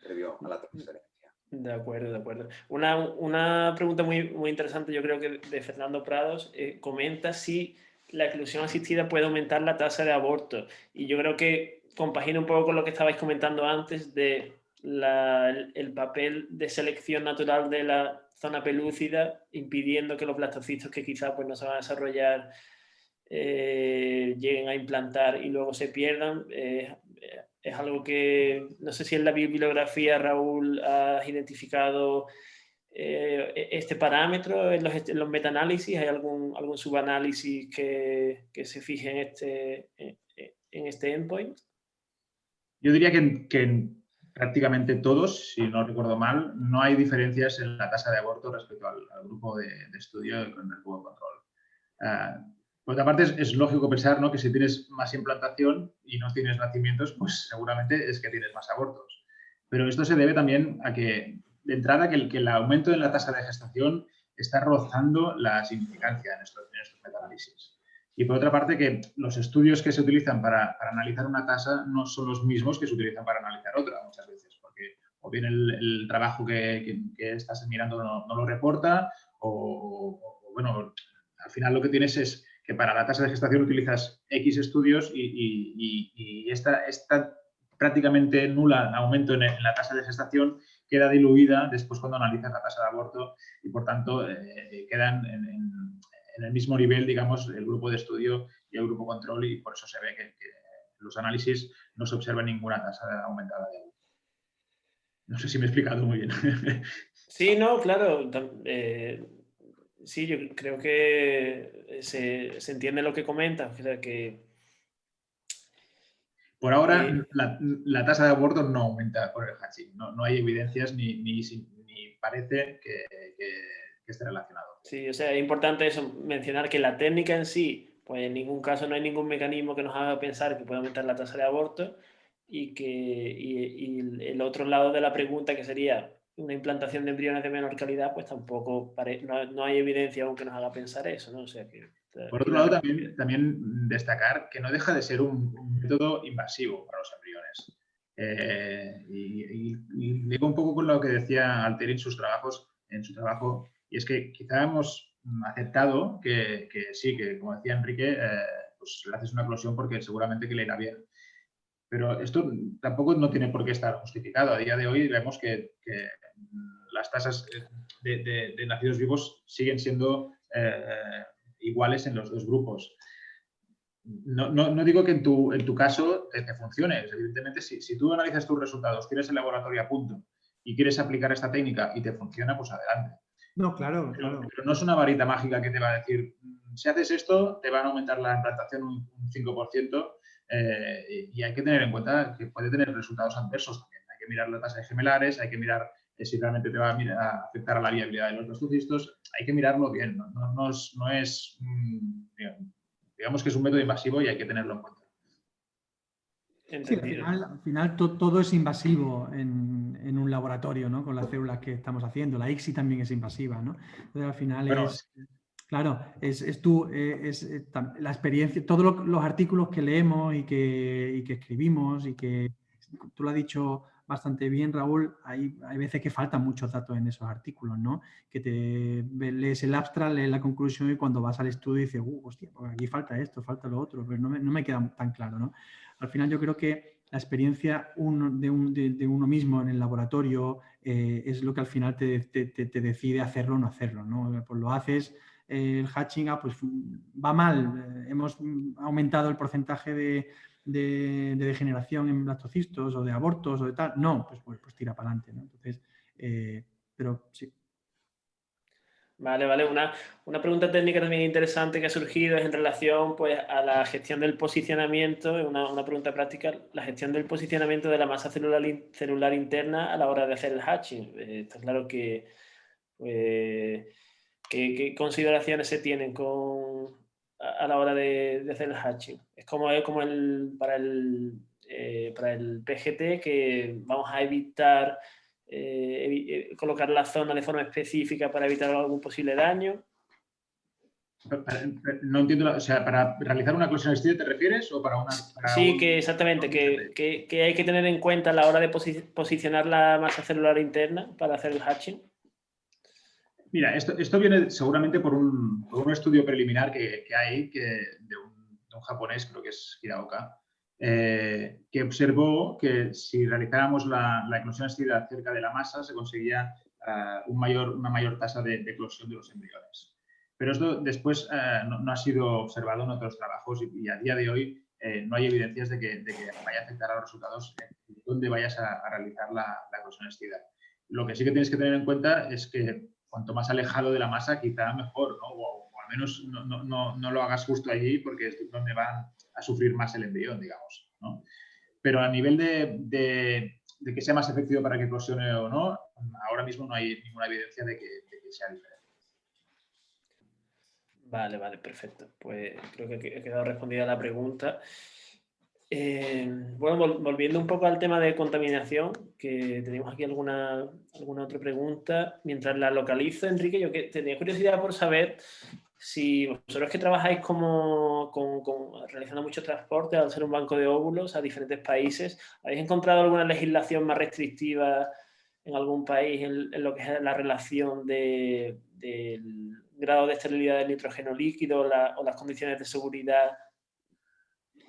previo a la transferencia. De acuerdo. Una pregunta muy interesante, yo creo que de Fernando Prados, comenta si la eclosión asistida puede aumentar la tasa de aborto. Y yo creo que compagina un poco con lo que estabais comentando antes de el papel de selección natural de la zona pelúcida, impidiendo que los blastocistos que quizás pues, no se van a desarrollar lleguen a implantar y luego se pierdan. Es algo que no sé si en la bibliografía, Raúl, has identificado este parámetro en los metaanálisis. ¿Hay algún subanálisis que se fije en este endpoint? Yo diría que en prácticamente todos, si no recuerdo mal, no hay diferencias en la tasa de aborto respecto al grupo de estudio con el grupo de control. Por otra parte, es lógico pensar, ¿no?, que si tienes más implantación y no tienes nacimientos, pues seguramente es que tienes más abortos. Pero esto se debe también a que, de entrada, que el aumento en la tasa de gestación está rozando la significancia en estos metaanálisis. Y por otra parte, que los estudios que se utilizan para analizar una tasa no son los mismos que se utilizan para analizar otra muchas veces, porque bien el trabajo que estás mirando no lo reporta, bueno, al final lo que tienes es que para la tasa de gestación utilizas X estudios y esta prácticamente nula aumento en la tasa de gestación queda diluida después cuando analizas la tasa de aborto y por tanto quedan en el mismo nivel, digamos, el grupo de estudio y el grupo control, y por eso se ve que en los análisis no se observa ninguna tasa aumentada de aborto. No sé si me he explicado muy bien. Sí, no, claro. Sí, yo creo que se entiende lo que comentas. O sea, que por ahora, la tasa de aborto no aumenta por el hatching. No hay evidencias ni parece que esté relacionado. Sí, o sea, es importante eso, mencionar que la técnica en sí, pues en ningún caso no hay ningún mecanismo que nos haga pensar que puede aumentar la tasa de aborto, y el otro lado de la pregunta, que sería una implantación de embriones de menor calidad, pues tampoco no hay evidencia aún que nos haga pensar eso, ¿no? O sea que, por otro lado, también destacar que no deja de ser un método invasivo para los embriones. Y digo un poco con lo que decía Alteri en su trabajo, y es que quizá hemos aceptado que sí, que como decía Enrique, pues le haces una eclosión porque seguramente que le irá bien. Pero esto tampoco no tiene por qué estar justificado. A día de hoy vemos que las tasas de nacidos vivos siguen siendo iguales en los dos grupos. No digo que en tu caso te funcione. Evidentemente, si tú analizas tus resultados, tienes el laboratorio a punto y quieres aplicar esta técnica y te funciona, pues adelante. No, claro. Pero no es una varita mágica que te va a decir, si haces esto, te van a aumentar la implantación un 5%, y hay que tener en cuenta que puede tener resultados adversos también. Hay que mirar la tasa de gemelares, hay que mirar si realmente te va a afectar a la viabilidad de los blastocistos. Hay que mirarlo bien. No es digamos que es un método invasivo y hay que tenerlo en cuenta. Sí, al final todo es invasivo en un laboratorio, ¿no? Con las células que estamos haciendo. La ICSI también es invasiva, ¿no? Entonces, al final claro, la experiencia, todos los artículos que leemos y que escribimos y que tú lo has dicho bastante bien, Raúl, hay veces que faltan muchos datos en esos artículos, ¿no? Que lees el abstract, lees la conclusión y cuando vas al estudio dices, hostia, pues aquí falta esto, falta lo otro, pero no me queda tan claro, ¿no? Al final yo creo que la experiencia de uno mismo en el laboratorio es lo que al final te decide hacerlo o no hacerlo, ¿no? Pues lo haces, el hatching, pues va mal, hemos aumentado el porcentaje de degeneración en blastocistos o de abortos o de tal. No, pues tira para adelante, ¿no? Entonces, pero sí. Vale. Una pregunta técnica también interesante que ha surgido es en relación, pues, a la gestión del posicionamiento, una pregunta práctica, la gestión del posicionamiento de la masa celular interna a la hora de hacer el hatching. Está claro que, pues, ¿qué consideraciones se tienen a la hora de hacer el hatching? Es como para el PGT, que vamos a evitar colocar la zona de forma específica para evitar algún posible daño. No entiendo, o sea, ¿para realizar una eclosión asistida te refieres o para una...? Sí, que exactamente, que hay que tener en cuenta a la hora de posicionar la masa celular interna para hacer el hatching. Mira, esto viene seguramente por un estudio preliminar que hay de un japonés, creo que es Hiraoka, que observó que si realizábamos la eclosión asistida cerca de la masa se conseguía una mayor tasa de eclosión de los embriones. Pero esto después no ha sido observado en otros trabajos y a día de hoy no hay evidencias de que vaya a afectar a los resultados donde vayas a realizar la eclosión asistida. Lo que sí que tienes que tener en cuenta es que cuanto más alejado de la masa, quizá mejor, ¿no? O al menos no lo hagas justo allí porque es donde van a sufrir más el embrión, digamos, ¿no? Pero a nivel de que sea más efectivo para que eclosione o no, ahora mismo no hay ninguna evidencia de que sea diferente. Vale, perfecto. Pues creo que he quedado respondida la pregunta. Bueno, volviendo un poco al tema de contaminación, que tenemos aquí alguna otra pregunta. Mientras la localizo, Enrique, yo tenía curiosidad por saber si vosotros que trabajáis realizando mucho transporte al ser un banco de óvulos a diferentes países, ¿habéis encontrado alguna legislación más restrictiva en algún país en lo que es la relación del grado de esterilidad del nitrógeno líquido o las condiciones de seguridad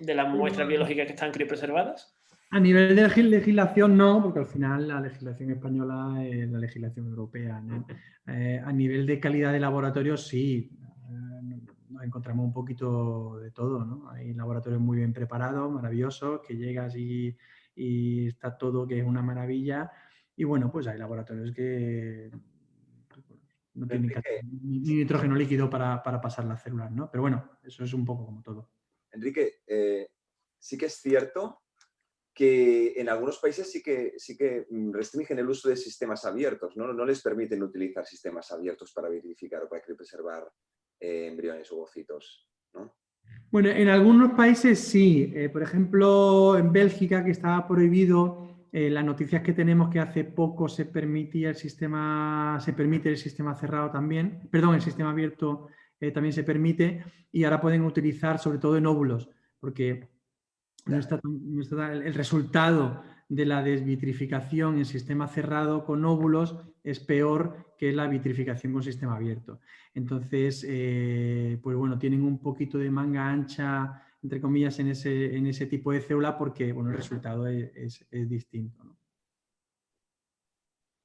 de las muestras biológicas que están criopreservadas? A nivel de legislación no, porque al final la legislación española es la legislación europea, ¿no? A nivel de calidad de laboratorio sí, nos encontramos un poquito de todo, ¿no? Hay laboratorios muy bien preparados, maravillosos, que llegas y está todo que es una maravilla. Y bueno, pues hay laboratorios que no tienen ni nitrógeno líquido para pasar las células, ¿no? Pero bueno, eso es un poco como todo. Enrique, sí que es cierto que en algunos países sí que restringen el uso de sistemas abiertos, ¿no? No les permiten utilizar sistemas abiertos para vitrificar o para criopreservar embriones u ovocitos, ¿no? Bueno, en algunos países sí. Por ejemplo, en Bélgica, que estaba prohibido, las noticias que tenemos que hace poco se permite el sistema cerrado también, perdón, el sistema abierto también se permite, y ahora pueden utilizar sobre todo en óvulos, porque el resultado de la desvitrificación en sistema cerrado con óvulos es peor que la vitrificación con sistema abierto. Entonces, pues bueno, tienen un poquito de manga ancha, entre comillas, en ese tipo de célula porque, bueno, el resultado es distinto, ¿no?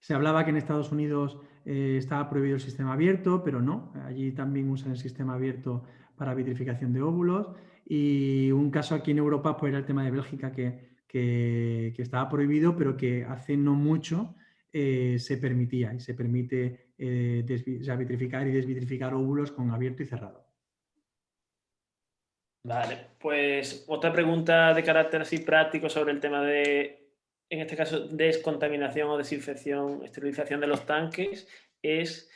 Se hablaba que en Estados Unidos estaba prohibido el sistema abierto, pero no. Allí también usan el sistema abierto para vitrificación de óvulos. Y un caso aquí en Europa pues, era el tema de Bélgica, que estaba prohibido, pero que hace no mucho se permitía. Y se permite vitrificar y desvitrificar óvulos con abierto y cerrado. Vale, pues otra pregunta de carácter así práctico sobre el tema de, en este caso, descontaminación o desinfección, esterilización de los tanques, es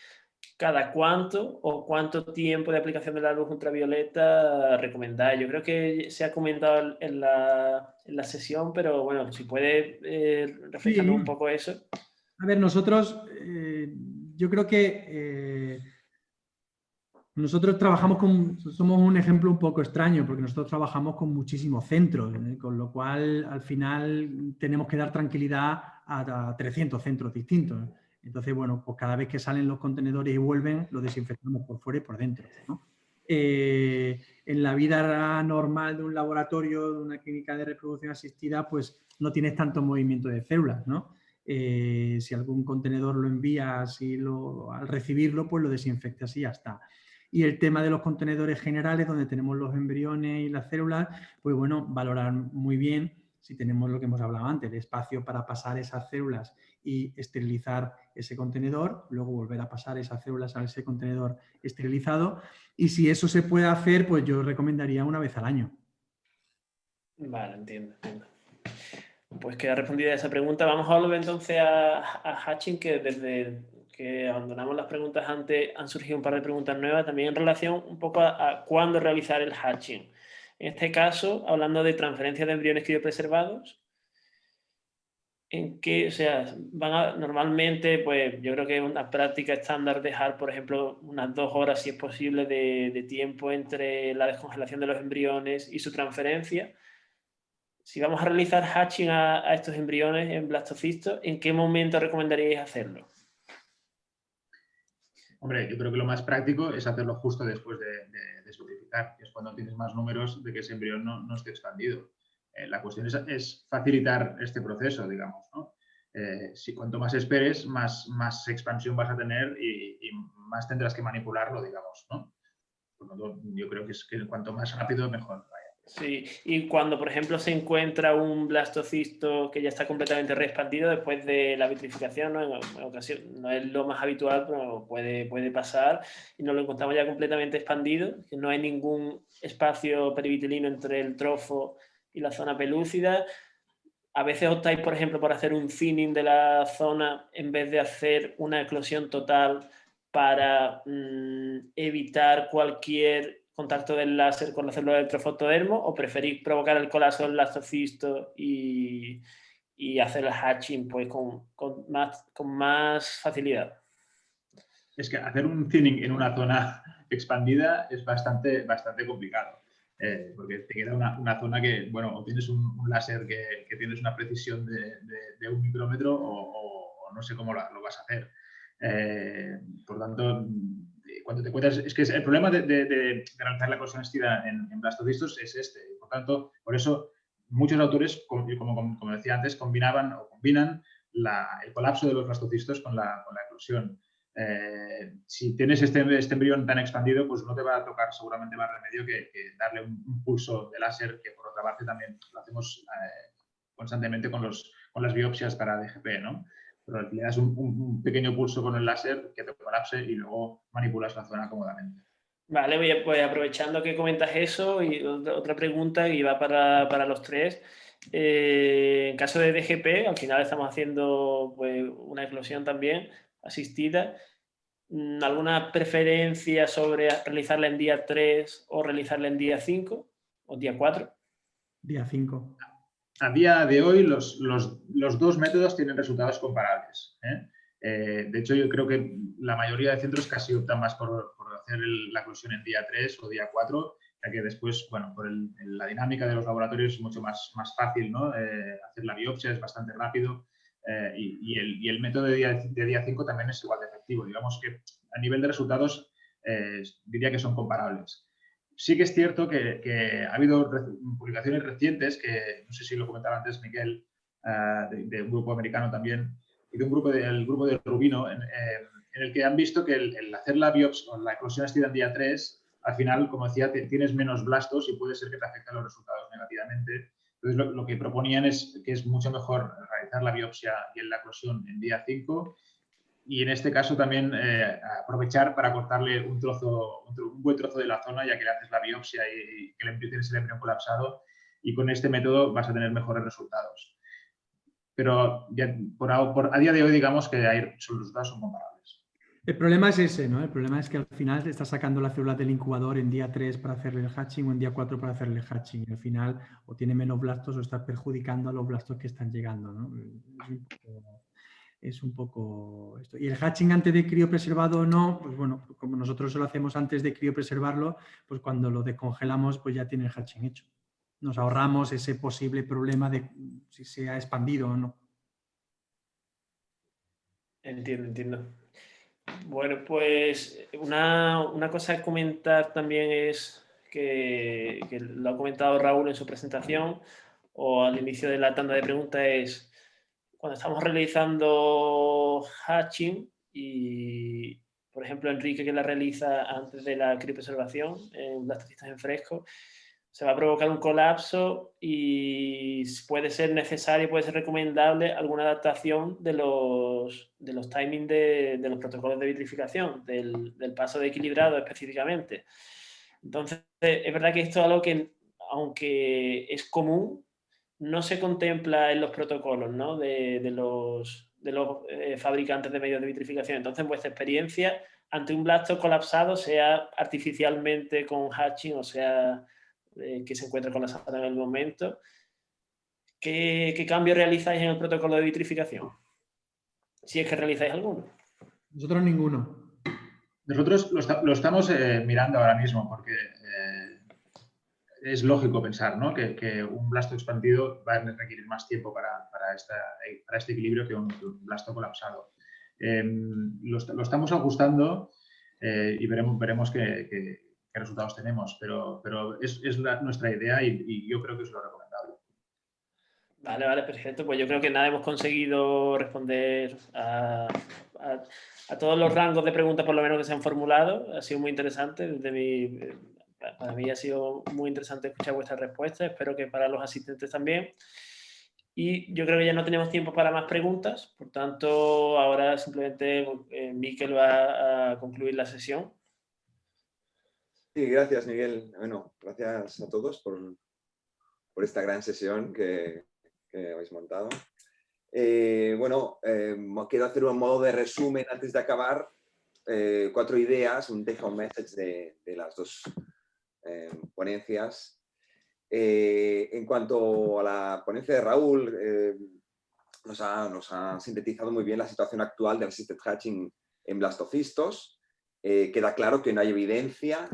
cada cuánto o cuánto tiempo de aplicación de la luz ultravioleta recomendáis. Yo creo que se ha comentado en la sesión, pero bueno, si puede reflejarnos un poco eso. A ver, nosotros, yo creo que nosotros somos un ejemplo un poco extraño, porque nosotros trabajamos con muchísimos centros, con lo cual al final tenemos que dar tranquilidad a 300 centros distintos. Entonces, bueno, pues cada vez que salen los contenedores y vuelven, los desinfectamos por fuera y por dentro, ¿no? En la vida normal de un laboratorio, de una clínica de reproducción asistida, pues no tienes tanto movimiento de células, ¿no? Si algún contenedor lo envías y al recibirlo, pues lo desinfectas y ya está. Y el tema de los contenedores generales, donde tenemos los embriones y las células, pues bueno, valorar muy bien si tenemos lo que hemos hablado antes, el espacio para pasar esas células y esterilizar ese contenedor, luego volver a pasar esas células a ese contenedor esterilizado. Y si eso se puede hacer, pues yo recomendaría una vez al año. Vale, entiendo. Pues queda respondida esa pregunta. Vamos a volver entonces a Hatching, que desde que abandonamos las preguntas antes han surgido un par de preguntas nuevas, también en relación un poco a cuándo realizar el hatching. En este caso, hablando de transferencia de embriones criopreservados, en que, o sea, normalmente, pues yo creo que es una práctica estándar dejar, por ejemplo, unas 2 horas, si es posible, de tiempo entre la descongelación de los embriones y su transferencia. Si vamos a realizar hatching a estos embriones en blastocistos, ¿en qué momento recomendaríais hacerlo? Hombre, yo creo que lo más práctico es hacerlo justo después de desvitrificar, que es cuando tienes más números de que ese embrión no esté expandido. La cuestión es facilitar este proceso, digamos, ¿no? Si cuanto más esperes, más expansión vas a tener y más tendrás que manipularlo, digamos, ¿no? Yo creo que es que cuanto más rápido, mejor. Vaya. Sí, y cuando, por ejemplo, se encuentra un blastocisto que ya está completamente reexpandido después de la vitrificación, ¿no? En ocasión, no es lo más habitual, pero puede pasar, y nos lo encontramos ya completamente expandido, que no hay ningún espacio perivitilino entre el trofo y la zona pelúcida. A veces optáis, por ejemplo, por hacer un thinning de la zona en vez de hacer una eclosión total para evitar cualquier contacto del láser con la célula del trofotodermo, o preferís provocar el colapso del blastocisto y hacer el hatching pues, con más facilidad. Es que hacer un thinning en una zona expandida es bastante complicado. Porque te queda una zona que, bueno, o tienes un láser que tienes una precisión de 1 micrómetro o no sé cómo lo vas a hacer. Por tanto, cuando te encuentras, es que el problema de realizar la eclosión asistida en blastocistos es este. Por tanto, por eso muchos autores, como decía antes, combinan el colapso de los blastocistos con la eclosión. Si tienes este embrión tan expandido, pues no te va a tocar seguramente más remedio que darle un pulso de láser, que por otra parte también lo hacemos constantemente con las biopsias para DGP, ¿no? Pero le das un pequeño pulso con el láser que te colapse y luego manipulas la zona cómodamente. Vale, pues aprovechando que comentas eso, y otra pregunta y va para los tres. En caso de DGP, al final estamos haciendo pues, una eclosión también asistida. ¿Alguna preferencia sobre realizarla en día 3 o realizarla en día 5 o día 4? Día 5. A día de hoy los dos métodos tienen resultados comparables. De hecho, yo creo que la mayoría de centros casi optan más por hacer la eclosión en día 3 o día 4, ya que después, bueno, por la dinámica de los laboratorios es mucho más fácil, ¿no? Hacer la biopsia es bastante rápido y el método de día 5 también es igual de efectivo. Digamos que a nivel de resultados diría que son comparables. Sí que es cierto que ha habido publicaciones recientes, que no sé si lo comentaba antes Miguel, de un grupo americano también, y de el grupo de Rubino, en el que han visto que el hacer la biopsia o la eclosión asistida en día 3, al final, como decía, tienes menos blastos y puede ser que te afecten los resultados negativamente. Entonces, lo que proponían es que es mucho mejor realizar la biopsia y la eclosión en día 5, y en este caso también aprovechar para cortarle un buen trozo de la zona, ya que le haces la biopsia y que tienes el embrión colapsado, y con este método vas a tener mejores resultados. Pero ya, a día de hoy digamos que los resultados son comparables. El problema es ese, ¿no? El problema es que al final te estás sacando las células del incubador en día 3 para hacerle el hatching o en día 4 para hacerle el hatching. Y al final o tiene menos blastos o estás perjudicando a los blastos que están llegando, ¿no? Es un poco esto. Y el hatching antes de criopreservado o no, pues bueno, como nosotros lo hacemos antes de criopreservarlo, pues cuando lo descongelamos, pues ya tiene el hatching hecho. Nos ahorramos ese posible problema de si se ha expandido o no. Entiendo. Bueno, pues una cosa a comentar también es que lo ha comentado Raúl en su presentación o al inicio de la tanda de preguntas, es cuando estamos realizando hatching y, por ejemplo, Enrique, que la realiza antes de la criopreservación en blastocistas en fresco, se va a provocar un colapso y puede ser necesario, puede ser recomendable alguna adaptación de los timings de los protocolos de vitrificación, del paso de equilibrado específicamente. Entonces, es verdad que esto es algo que, aunque es común, no se contempla en los protocolos, ¿no? de los fabricantes de medios de vitrificación. Entonces, en vuestra experiencia, ante un blasto colapsado, sea artificialmente con hatching, o sea, que se encuentra con la sala en el momento, ¿qué cambio realizáis en el protocolo de vitrificación? Si es que realizáis alguno. Nosotros ninguno. Nosotros lo estamos mirando ahora mismo, porque es lógico pensar, ¿no? que un blasto expandido va a requerir más tiempo para este equilibrio que un blasto colapsado. Lo estamos ajustando y veremos qué resultados tenemos, pero es nuestra idea y yo creo que es lo recomendable. Vale, perfecto. Pues yo creo que nada, hemos conseguido responder a todos los rangos de preguntas, por lo menos, que se han formulado. Ha sido muy interesante. Para mí ha sido muy interesante escuchar vuestras respuestas. Espero que para los asistentes también. Y yo creo que ya no tenemos tiempo para más preguntas. Por tanto, ahora simplemente Miquel va a concluir la sesión. Sí, gracias, Miguel. Bueno, gracias a todos por esta gran sesión que habéis montado. Quiero hacer un modo de resumen antes de acabar. 4 ideas, un take-home message de las dos ponencias. En cuanto a la ponencia de Raúl, nos ha sintetizado muy bien la situación actual del assisted hatching en blastocistos. Queda claro que no hay evidencia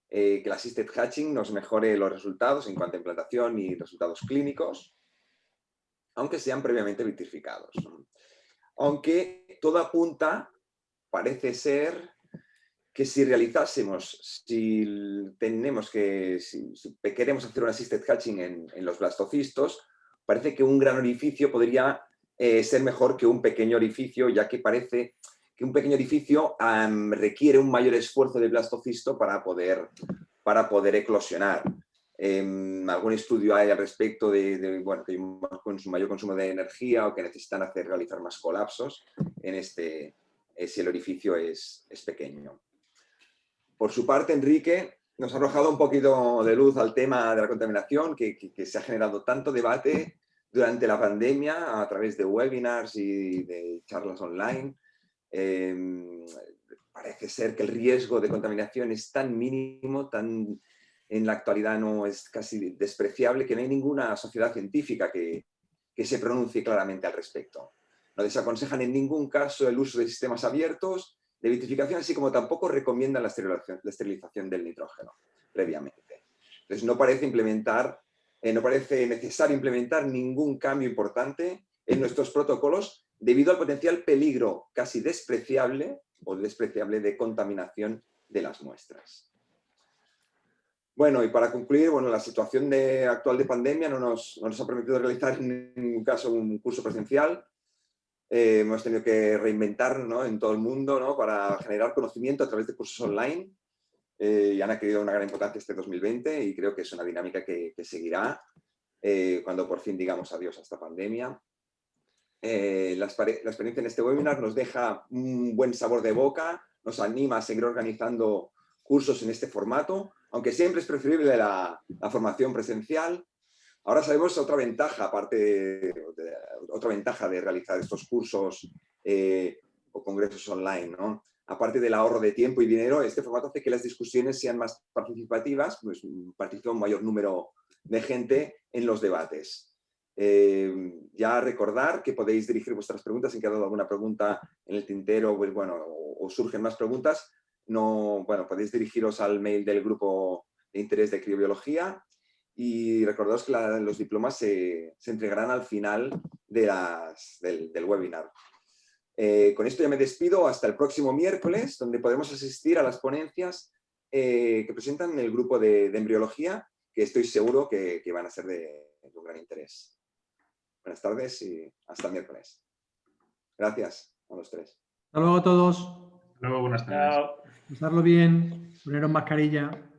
que el assisted hatching nos mejore los resultados en cuanto a implantación y resultados clínicos, aunque sean previamente vitrificados. aunque todo apunta, parece ser, que si realizásemos, si queremos hacer un assisted hatching en los blastocistos, parece que un gran orificio podría ser mejor que un pequeño orificio, ya que parece que un pequeño orificio requiere un mayor esfuerzo del blastocisto para poder eclosionar. Algún estudio hay al respecto de que hay un mayor consumo de energía o que necesitan realizar más colapsos si el orificio es pequeño. Por su parte, Enrique nos ha arrojado un poquito de luz al tema de la contaminación, que se ha generado tanto debate durante la pandemia a través de webinars y de charlas online. Parece ser que el riesgo de contaminación es tan mínimo, en la actualidad no es casi despreciable, que no hay ninguna sociedad científica que se pronuncie claramente al respecto. No desaconsejan en ningún caso el uso de sistemas abiertos de vitrificación, así como tampoco recomiendan la esterilización del nitrógeno previamente. Entonces no parece necesario implementar ningún cambio importante en nuestros protocolos debido al potencial peligro casi despreciable de contaminación de las muestras. Bueno, y para concluir, la situación actual de pandemia no nos ha permitido realizar en ningún caso un curso presencial. Hemos tenido que reinventar, ¿no?, en todo el mundo, ¿no?, para generar conocimiento a través de cursos online y han adquirido una gran importancia este 2020 y creo que es una dinámica que seguirá cuando por fin digamos adiós a esta pandemia. La experiencia en este webinar nos deja un buen sabor de boca, nos anima a seguir organizando cursos en este formato, aunque siempre es preferible la formación presencial. Ahora sabemos otra ventaja, otra ventaja de realizar estos cursos o congresos online, ¿no? Aparte del ahorro de tiempo y dinero, este formato hace que las discusiones sean más participativas, pues participa un mayor número de gente en los debates. Ya recordar que podéis dirigir vuestras preguntas, si ha quedado alguna pregunta en el tintero, pues o surgen más preguntas, podéis dirigiros al mail del grupo de interés de criobiología. Y recordaos que los diplomas se entregarán al final del webinar. Con esto ya me despido hasta el próximo miércoles, donde podremos asistir a las ponencias que presentan el grupo de embriología, que estoy seguro que van a ser de un gran interés. Buenas tardes y hasta el miércoles. Gracias a los tres. Hasta luego a todos. Hasta luego, buenas tardes. Chao. Pasarlo bien, poneros mascarilla.